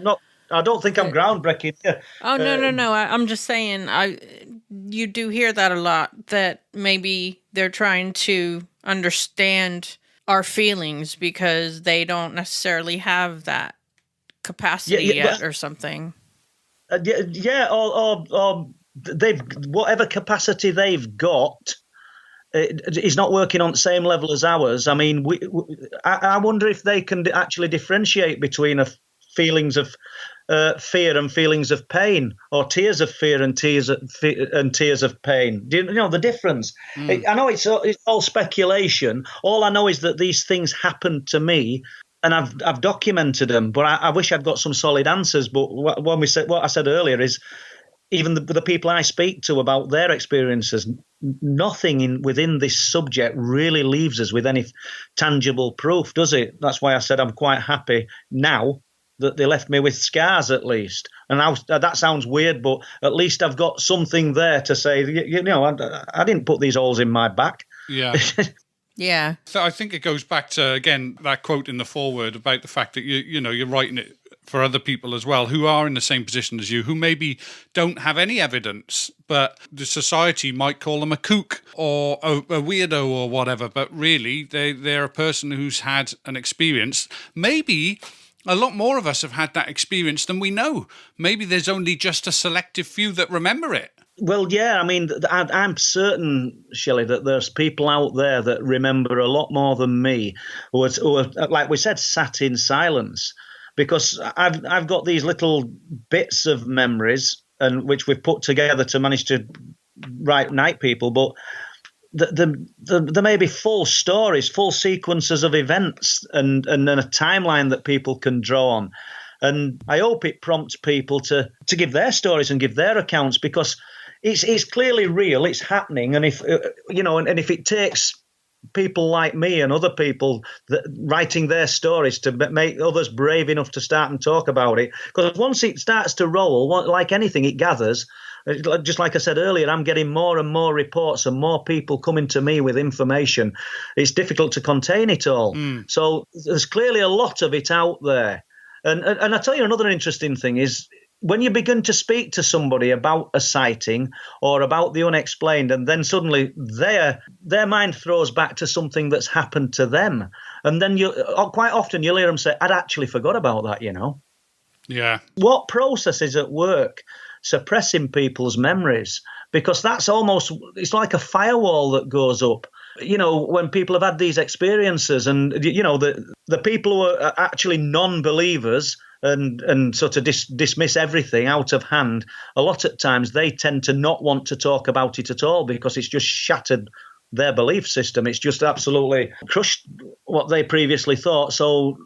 not. I don't think I'm groundbreaking. Oh, no. I'm just saying, you do hear that a lot, that maybe they're trying to understand our feelings because they don't necessarily have that capacity yet, or something. Or they've, whatever capacity they've got, is not working on the same level as ours. I mean, I wonder if they can actually differentiate between feelings of fear and feelings of pain, or tears of fear and tears of pain. Do you know the difference? I know it's all speculation. All I know is that these things happen to me, and I've documented them. But I wish I'd got some solid answers. But what I said earlier is, even the people I speak to about their experiences, nothing within this subject really leaves us with any tangible proof, does it? That's why I said I'm quite happy now that they left me with scars, at least. And that sounds weird, but at least I've got something there to say, I didn't put these holes in my back. Yeah. Yeah. So I think it goes back to, again, that quote in the foreword about the fact that you're writing it for other people as well, who are in the same position as you, who maybe don't have any evidence, but the society might call them a kook or a weirdo or whatever. But really, they're a person who's had an experience. Maybe a lot more of us have had that experience than we know. Maybe there's only just a selective few that remember it. Well, yeah, I mean, I'm certain, Shelley, that there's people out there that remember a lot more than me, who are, like we said, sat in silence. Because I've got these little bits of memories, and which we've put together to manage to write Night People, but there may be full stories, full sequences of events, and a timeline that people can draw on. And I hope it prompts people to give their stories and give their accounts, because it's clearly real, it's happening. And if and if it takes people like me and other people writing their stories to make others brave enough to start and talk about it, because once it starts to roll, like anything, it gathers. Just like I said earlier, I'm getting more and more reports and more people coming to me with information. It's difficult to contain it all. So there's clearly a lot of it out there. And I tell you, another interesting thing is, when you begin to speak to somebody about a sighting or about the unexplained, and then suddenly their mind throws back to something that's happened to them, and then quite often you'll hear them say, "I'd actually forgot about that," Yeah. What process is at work suppressing people's memories? Because it's like a firewall that goes up. When people have had these experiences, and the people who are actually non-believers and sort of dismiss everything out of hand, a lot of times they tend to not want to talk about it at all, because it's just shattered their belief system. It's just absolutely crushed what they previously thought. So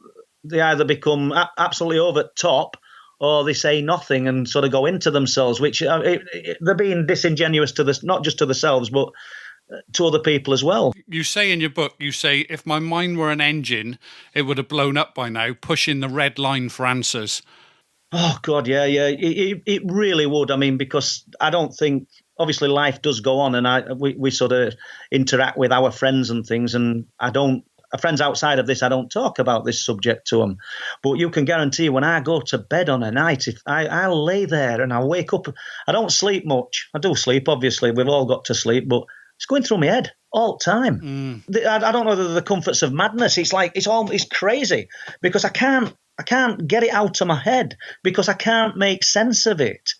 they either become absolutely over the top, or they say nothing and sort of go into themselves, which they're being disingenuous to not just to themselves, but to other people as well. You say in your book, if my mind were an engine, it would have blown up by now, pushing the red line for answers. Oh, God, yeah. It really would. I mean, because I don't think, obviously life does go on, and we sort of interact with our friends and things, and friends outside of this, I don't talk about this subject to them. But you can guarantee, when I go to bed on a night, if I'll lay there and I wake up, I don't sleep much. I do sleep, obviously. We've all got to sleep, but it's going through my head all the time. I don't know whether the comforts of madness. It's like it's crazy, because I can't get it out of my head, because I can't make sense of it.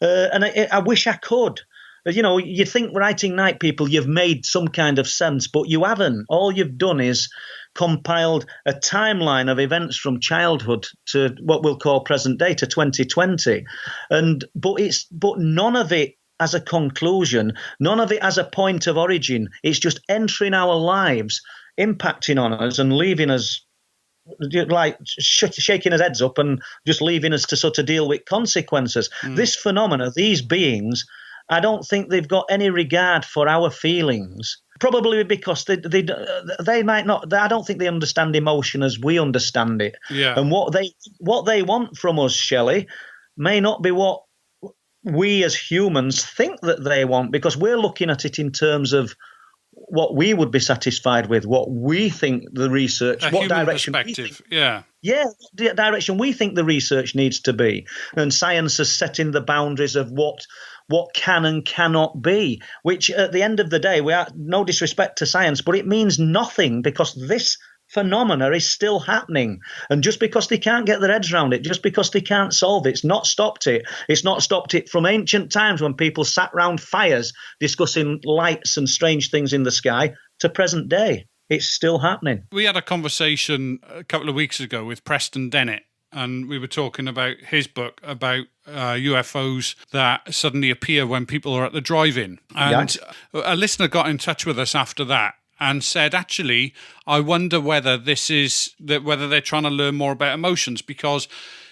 And I wish I could. You think writing Night People, you've made some kind of sense, but you haven't. All you've done is compiled a timeline of events from childhood to what we'll call present day, to 2020, but none of it as a conclusion, none of it as a point of origin. It's just entering our lives, impacting on us, and leaving us like shaking his heads up and just leaving us to sort of deal with consequences. This phenomena, these beings, I don't think they've got any regard for our feelings. Probably because they might not. I don't think they understand emotion as we understand it. Yeah. And what they want from us, Shelley, may not be what we as humans think that they want, because we're looking at it in terms of what we would be satisfied with, what we think the research, what direction perspective. The direction we think the research needs to be. And science is setting the boundaries of what can and cannot be, which at the end of the day, we are no disrespect to science, but it means nothing, because this phenomena is still happening. And just because they can't get their heads around it, just because they can't solve it, it's not stopped it. It's not stopped it from ancient times when people sat round fires discussing lights and strange things in the sky, to present day. It's still happening. We had a conversation a couple of weeks ago with Preston Dennett, and we were talking about his book about UFOs that suddenly appear when people are at the drive-in. And a listener got in touch with us after that and said, actually, I wonder whether whether they're trying to learn more about emotions, because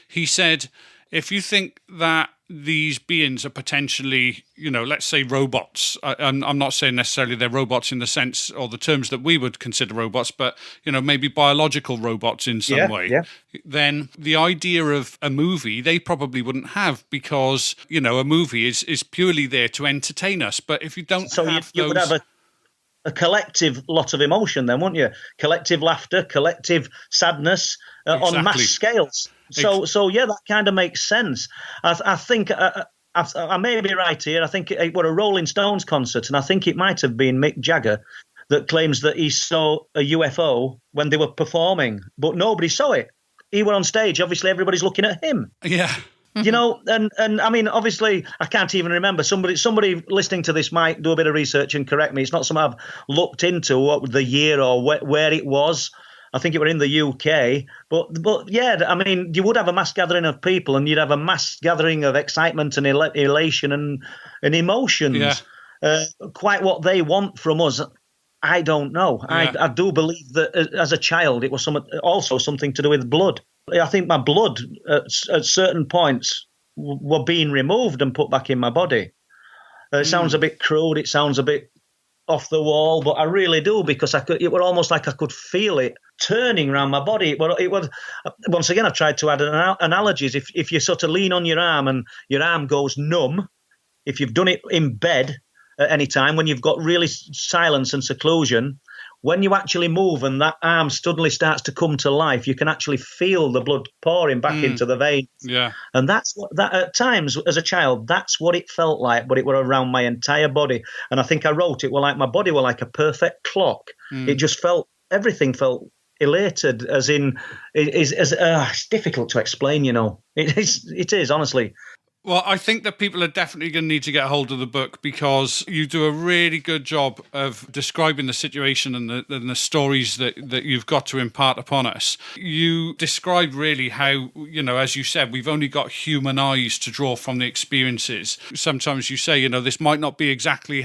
he said, if you think that these beings are potentially, let's say robots, I'm not saying necessarily they're robots in the sense or the terms that we would consider robots, but, maybe biological robots in some way, then the idea of a movie, they probably wouldn't have, because, a movie is purely there to entertain us. But if you don't you would have a collective lot of emotion then, wouldn't you? Collective laughter, collective sadness on mass scales. So yeah, that kind of makes sense. I think I may be right here. I think it were a Rolling Stones concert, and I think it might have been Mick Jagger that claims that he saw a UFO when they were performing, but nobody saw it. He were on stage. Obviously, everybody's looking at him. Yeah. And I mean, obviously, I can't even remember. Somebody listening to this might do a bit of research and correct me. It's not something I've looked into, what the year or where it was. I think it were in the UK. But yeah, I mean, you would have a mass gathering of people, and you'd have a mass gathering of excitement and elation and emotions. Yeah. Quite what they want from us, I don't know. Yeah. I do believe that as a child, it was also something to do with blood. I think my blood at certain points were being removed and put back in my body. It sounds a bit crude. It sounds a bit off the wall, but I really do, because it was almost like I could feel it turning around my body. It was once again, I tried to add analogies. If you sort of lean on your arm and your arm goes numb, if you've done it in bed at any time, when you've got really silence and seclusion, when you actually move and that arm suddenly starts to come to life, you can actually feel the blood pouring back into the veins. Yeah. And that's what that at times as a child, that's what it felt like, but it were around my entire body. And I think I wrote it well, like my body were like a perfect clock. It just everything felt elated, as in it's difficult to explain, It is honestly. Well, I think that people are definitely going to need to get a hold of the book, because you do a really good job of describing the situation and the stories that you've got to impart upon us. You describe really how, as you said, we've only got human eyes to draw from the experiences. Sometimes you say, this might not be exactly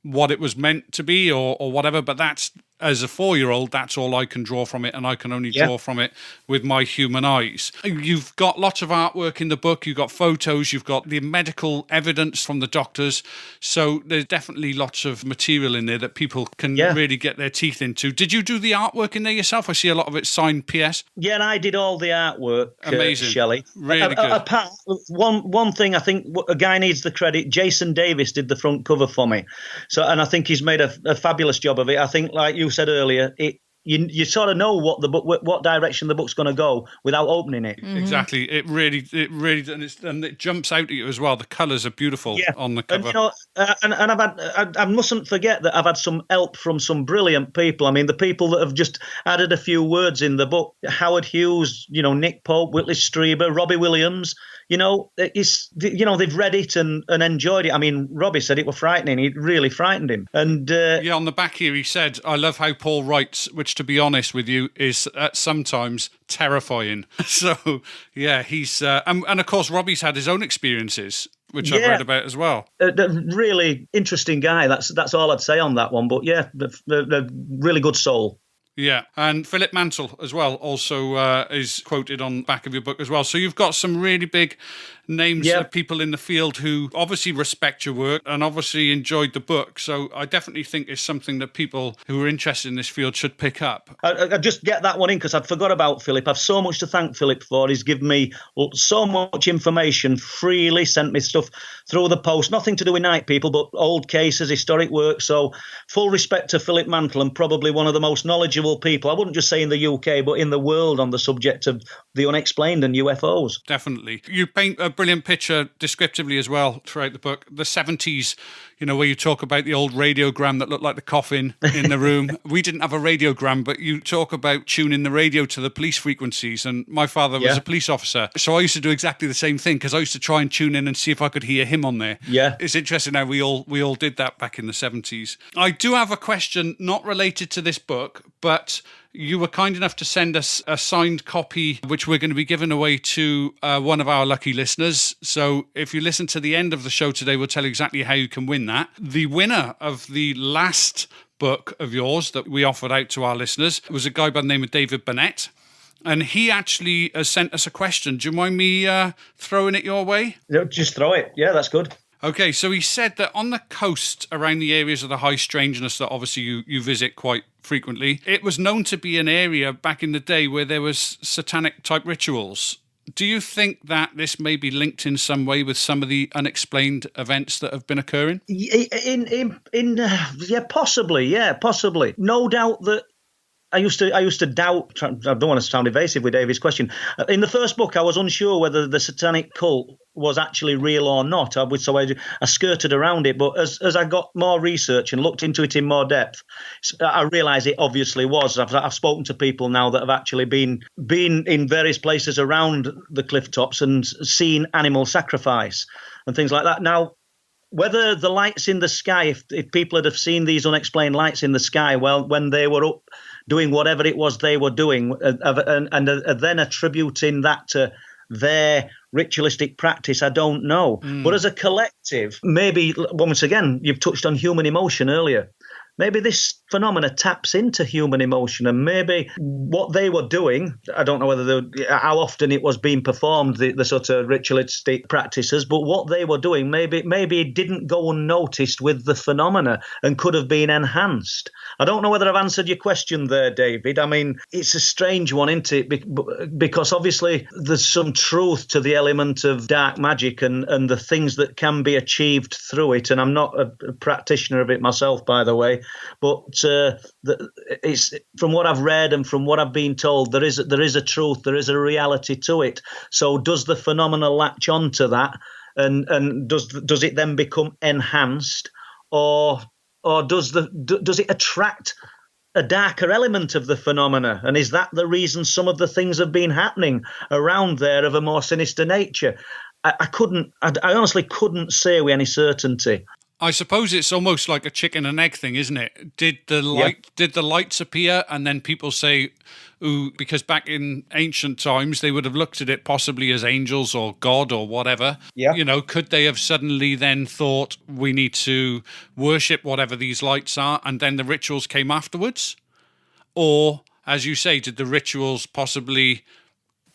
what it was meant to be or whatever, but that's, as a 4-year-old, that's all I can draw from it, and I can only draw from it with my human eyes. You've got lots of artwork in the book, you've got photos, you've got the medical evidence from the doctors, so there's definitely lots of material in there that people can really get their teeth into. Did you do the artwork in there yourself? I see a lot of it signed PS. Yeah, and I did all the artwork. Amazing. Shelley. Really good. Apart, one thing, I think a guy needs the credit. Jason Davis did the front cover for me, and I think he's made a fabulous job of it. I think, like you said earlier, you sort of know what direction the book's going to go without opening it. Exactly. It really, and it jumps out at you as well. The colours are beautiful on the cover. And I mustn't forget that I've had some help from some brilliant people. I mean, the people that have just added a few words in the book: Howard Hughes, Nick Pope, Whitley Strieber, Robbie Williams. They've read it and enjoyed it. I mean, Robbie said it was frightening. It really frightened him. And on the back here, he said, "I love how Paul writes, which, to be honest with you, is sometimes terrifying." So, he's and of course, Robbie's had his own experiences, which I've read about as well. A really interesting guy. That's all I'd say on that one. But the really good soul. Yeah, and Philip Mantle as well also is quoted on the back of your book as well. So you've got some really big names of people in the field who obviously respect your work and obviously enjoyed the book. So I definitely think it's something that people who are interested in this field should pick up. I just get that one in because I'd forgot about Philip. I've so much to thank Philip for. He's given me so much information freely, sent me stuff through the post. Nothing to do with night people, but old cases, historic work. So full respect to Philip Mantle, and probably one of the most knowledgeable people, I wouldn't just say in the UK, but in the world, on the subject of the unexplained and UFOs. Definitely. You paint a brilliant picture descriptively as well throughout the book. The 70s, where you talk about the old radiogram that looked like the coffin in the room. We didn't have a radiogram, but you talk about tuning the radio to the police frequencies. And my father was a police officer, so I used to do exactly the same thing, because I used to try and tune in and see if I could hear him on there. Yeah. It's interesting how we all did that back in the 70s. I do have a question not related to this book, but you were kind enough to send us a signed copy, which we're going to be giving away to one of our lucky listeners. So if you listen to the end of the show today, we'll tell you exactly how you can win that. The winner of the last book of yours that we offered out to our listeners was a guy by the name of David Burnett. And he actually sent us a question. Do you mind me throwing it your way? Just throw it. Yeah, that's good. Okay, so he said that on the coast around the areas of the high strangeness that obviously you visit quite frequently, it was known to be an area back in the day where there was satanic type rituals. Do you think that this may be linked in some way with some of the unexplained events that have been occurring? Possibly. Yeah, possibly. No doubt that I used to doubt. I don't want to sound evasive with David's question. In the first book, I was unsure whether the satanic cult was actually real or not. So I skirted around it. But as I got more research and looked into it in more depth, I realised it obviously was. I've spoken to people now that have actually been in various places around the cliff tops and seen animal sacrifice and things like that. Now, whether the lights in the sky, if people had seen these unexplained lights in the sky, well, when they were up doing whatever it was they were doing, and then attributing that to their ritualistic practice, I don't know. But as a collective, maybe, once again, you've touched on human emotion earlier. maybe this phenomena taps into human emotion, and maybe what they were doing, I don't know how often it was being performed, the sort of ritualistic practices, but what they were doing, maybe it didn't go unnoticed with the phenomena and could have been enhanced. I don't know whether I've answered your question there, David. I mean, it's a strange one, isn't it? Because obviously there's some truth to the element of dark magic and the things that can be achieved through it. And I'm not a practitioner of it myself, by the way, but it's from what I've read and from what I've been told, there is a truth, there is a reality to it. So does the phenomena latch onto that, and does it then become enhanced, or does it attract a darker element of the phenomena? And is that the reason some of the things have been happening around there of a more sinister nature? I honestly couldn't say with any certainty. I suppose it's almost like a chicken and egg thing, isn't it? Did the lights appear, and then people say, ooh, because back in ancient times they would have looked at it possibly as angels or God or whatever. Yeah. You know, could they have suddenly then thought we need to worship whatever these lights are, and then the rituals came afterwards? Or, as you say, did the rituals possibly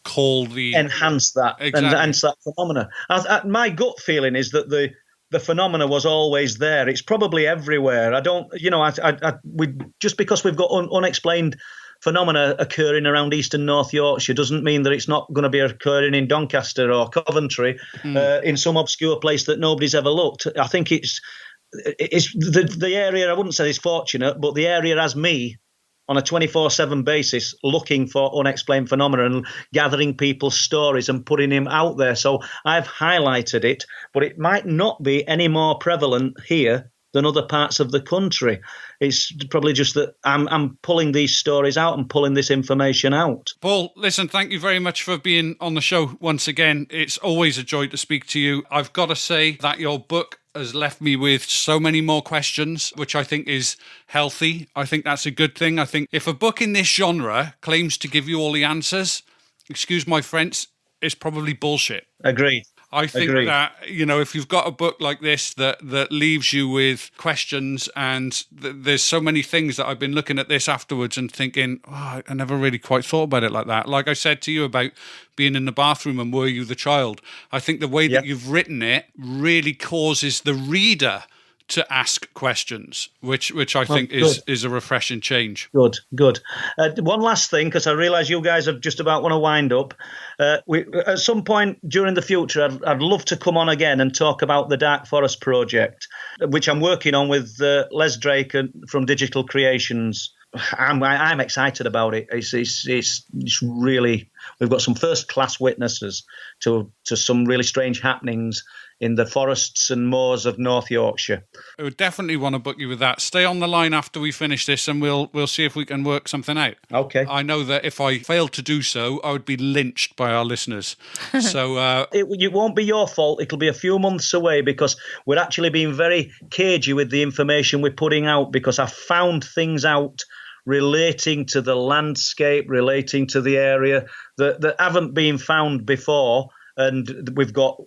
enhance that, exactly, and enhance that phenomena? My gut feeling is that the phenomena was always there. It's probably everywhere. I don't, just because we've got unexplained phenomena occurring around East and North Yorkshire doesn't mean that it's not going to be occurring in Doncaster or Coventry, in some obscure place that nobody's ever looked. I think it's the area. I wouldn't say it's fortunate, but the area has me on a 24/7 basis looking for unexplained phenomena and gathering people's stories and putting them out there. So I've highlighted it, but it might not be any more prevalent here than other parts of the country. It's probably just that I'm pulling these stories out and pulling this information out. Paul, listen, thank you very much for being on the show once again. It's always a joy to speak to you. I've got to say that your book has left me with so many more questions, which I think is healthy. I think that's a good thing. I think if a book in this genre claims to give you all the answers, excuse my French, it's probably bullshit. Agreed. I think that, if you've got a book like this that leaves you with questions, and there's so many things that I've been looking at this afterwards and thinking, I never really quite thought about it like that. Like I said to you about being in the bathroom and were you the child? I think the way that you've written it really causes the reader to ask questions, which I think is a refreshing change. Good. One last thing, because I realise you guys are just about want to wind up. At some point during the future, I'd love to come on again and talk about the Dark Forest project, which I'm working on with Les Drake from Digital Creations. I'm excited about it. It's really, we've got some first class witnesses to some really strange happenings in the forests and moors of North Yorkshire. I would definitely want to book you with that. Stay on the line after we finish this, and we'll see if we can work something out. Okay. I know that if I failed to do so, I would be lynched by our listeners. So it won't be your fault. It'll be a few months away, because we're actually being very cagey with the information we're putting out, because I found things out relating to the landscape, relating to the area that haven't been found before. And we've got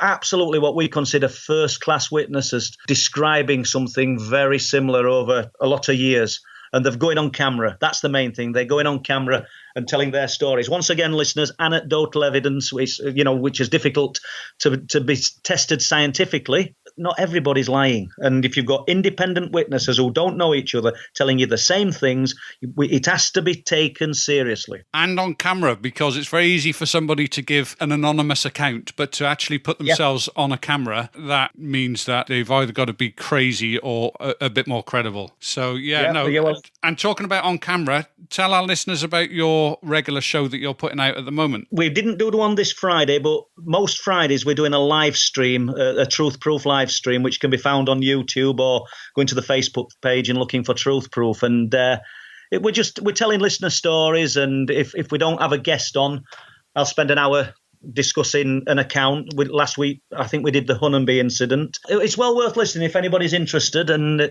absolutely what we consider first-class witnesses describing something very similar over a lot of years. And they're going on camera. That's the main thing. They're going on camera and telling their stories. Once again, listeners, anecdotal evidence, which is difficult to be tested scientifically. Not everybody's lying. And if you've got independent witnesses who don't know each other telling you the same things, it has to be taken seriously. And on camera, because it's very easy for somebody to give an anonymous account, but to actually put themselves on a camera, that means that they've either got to be crazy or a bit more credible. So, and talking about on camera, tell our listeners about your regular show that you're putting out at the moment. We didn't do the one this Friday, but most Fridays we're doing a live stream, a Truth Proof live stream, which can be found on YouTube or going to the Facebook page and looking for Truth Proof. And we're telling listener stories, and if we don't have a guest on, I'll spend an hour discussing an account. Last week, I think we did the Hunnaby incident. It's well worth listening if anybody's interested, and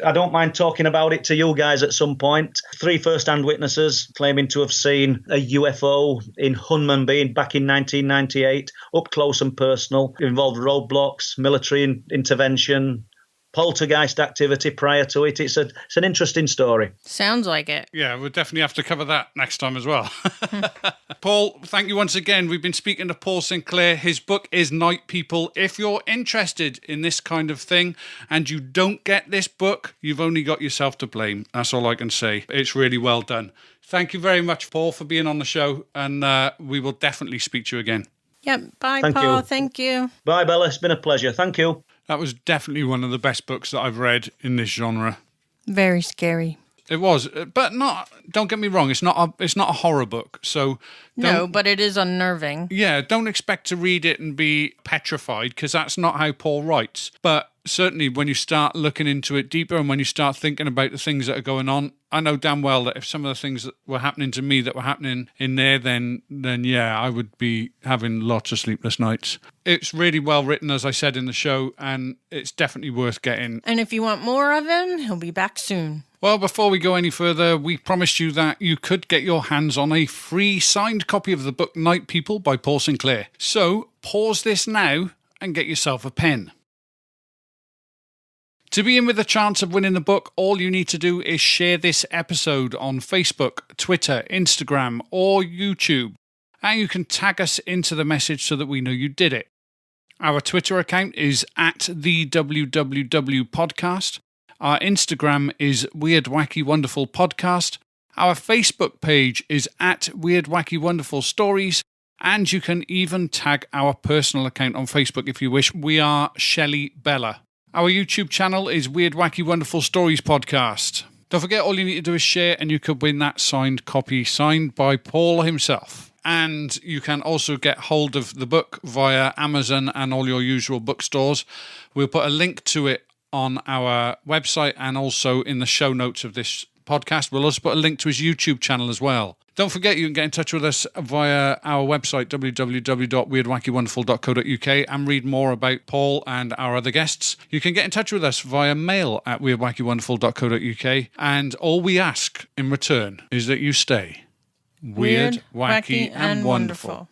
I don't mind talking about it to you guys at some point. 3 first-hand witnesses claiming to have seen a UFO in Hunnaby back in 1998, up close and personal. It involved roadblocks, military intervention, poltergeist activity prior to it. It's an interesting story. Sounds like it. Yeah, we'll definitely have to cover that next time as well. Paul, thank you once again. We've been speaking to Paul Sinclair. His book is Night People. If you're interested in this kind of thing and you don't get this book, you've only got yourself to blame. That's all I can say. It's really well done. Thank you very much, Paul, for being on the show, and we will definitely speak to you again. Yep. Bye, Thank Paul. you. Thank you. Bye, Bella. It's been a pleasure. Thank you. That was definitely one of the best books that I've read in this genre. Very scary. It was, but not. Don't get me wrong. It's not a horror book. So No, but it is unnerving. yeah, don't expect to read it and be petrified, because that's not how Paul writes. But certainly, when you start looking into it deeper and when you start thinking about the things that are going on, I know damn well that if some of the things that were happening to me that were happening in there, then yeah, I would be having lots of sleepless nights. It's really well written, as I said in the show, and it's definitely worth getting. And if you want more of him, he'll be back soon. Well, before we go any further, we promised you that you could get your hands on a free signed copy of the book Night People by Paul Sinclair. So pause this now and get yourself a pen. To be in with a chance of winning the book, all you need to do is share this episode on Facebook, Twitter, Instagram, or YouTube. And you can tag us into the message so that we know you did it. Our Twitter account is @thewww podcast. Our Instagram is Weird Wacky Wonderful Podcast. Our Facebook page is @Weird Wacky Wonderful Stories. And you can even tag our personal account on Facebook if you wish. We are Shelley Bella. Our YouTube channel is Weird Wacky Wonderful Stories Podcast. Don't forget, all you need to do is share and you could win that signed copy, signed by Paul himself. And you can also get hold of the book via Amazon and all your usual bookstores. We'll put a link to it on our website and also in the show notes of this podcast. We'll also put a link to his YouTube channel as well. Don't forget, you can get in touch with us via our website, www.weirdwackywonderful.co.uk, and read more about Paul and our other guests. You can get in touch with us via mail at weirdwackywonderful.co.uk, and all we ask in return is that you stay weird, wacky, and wonderful.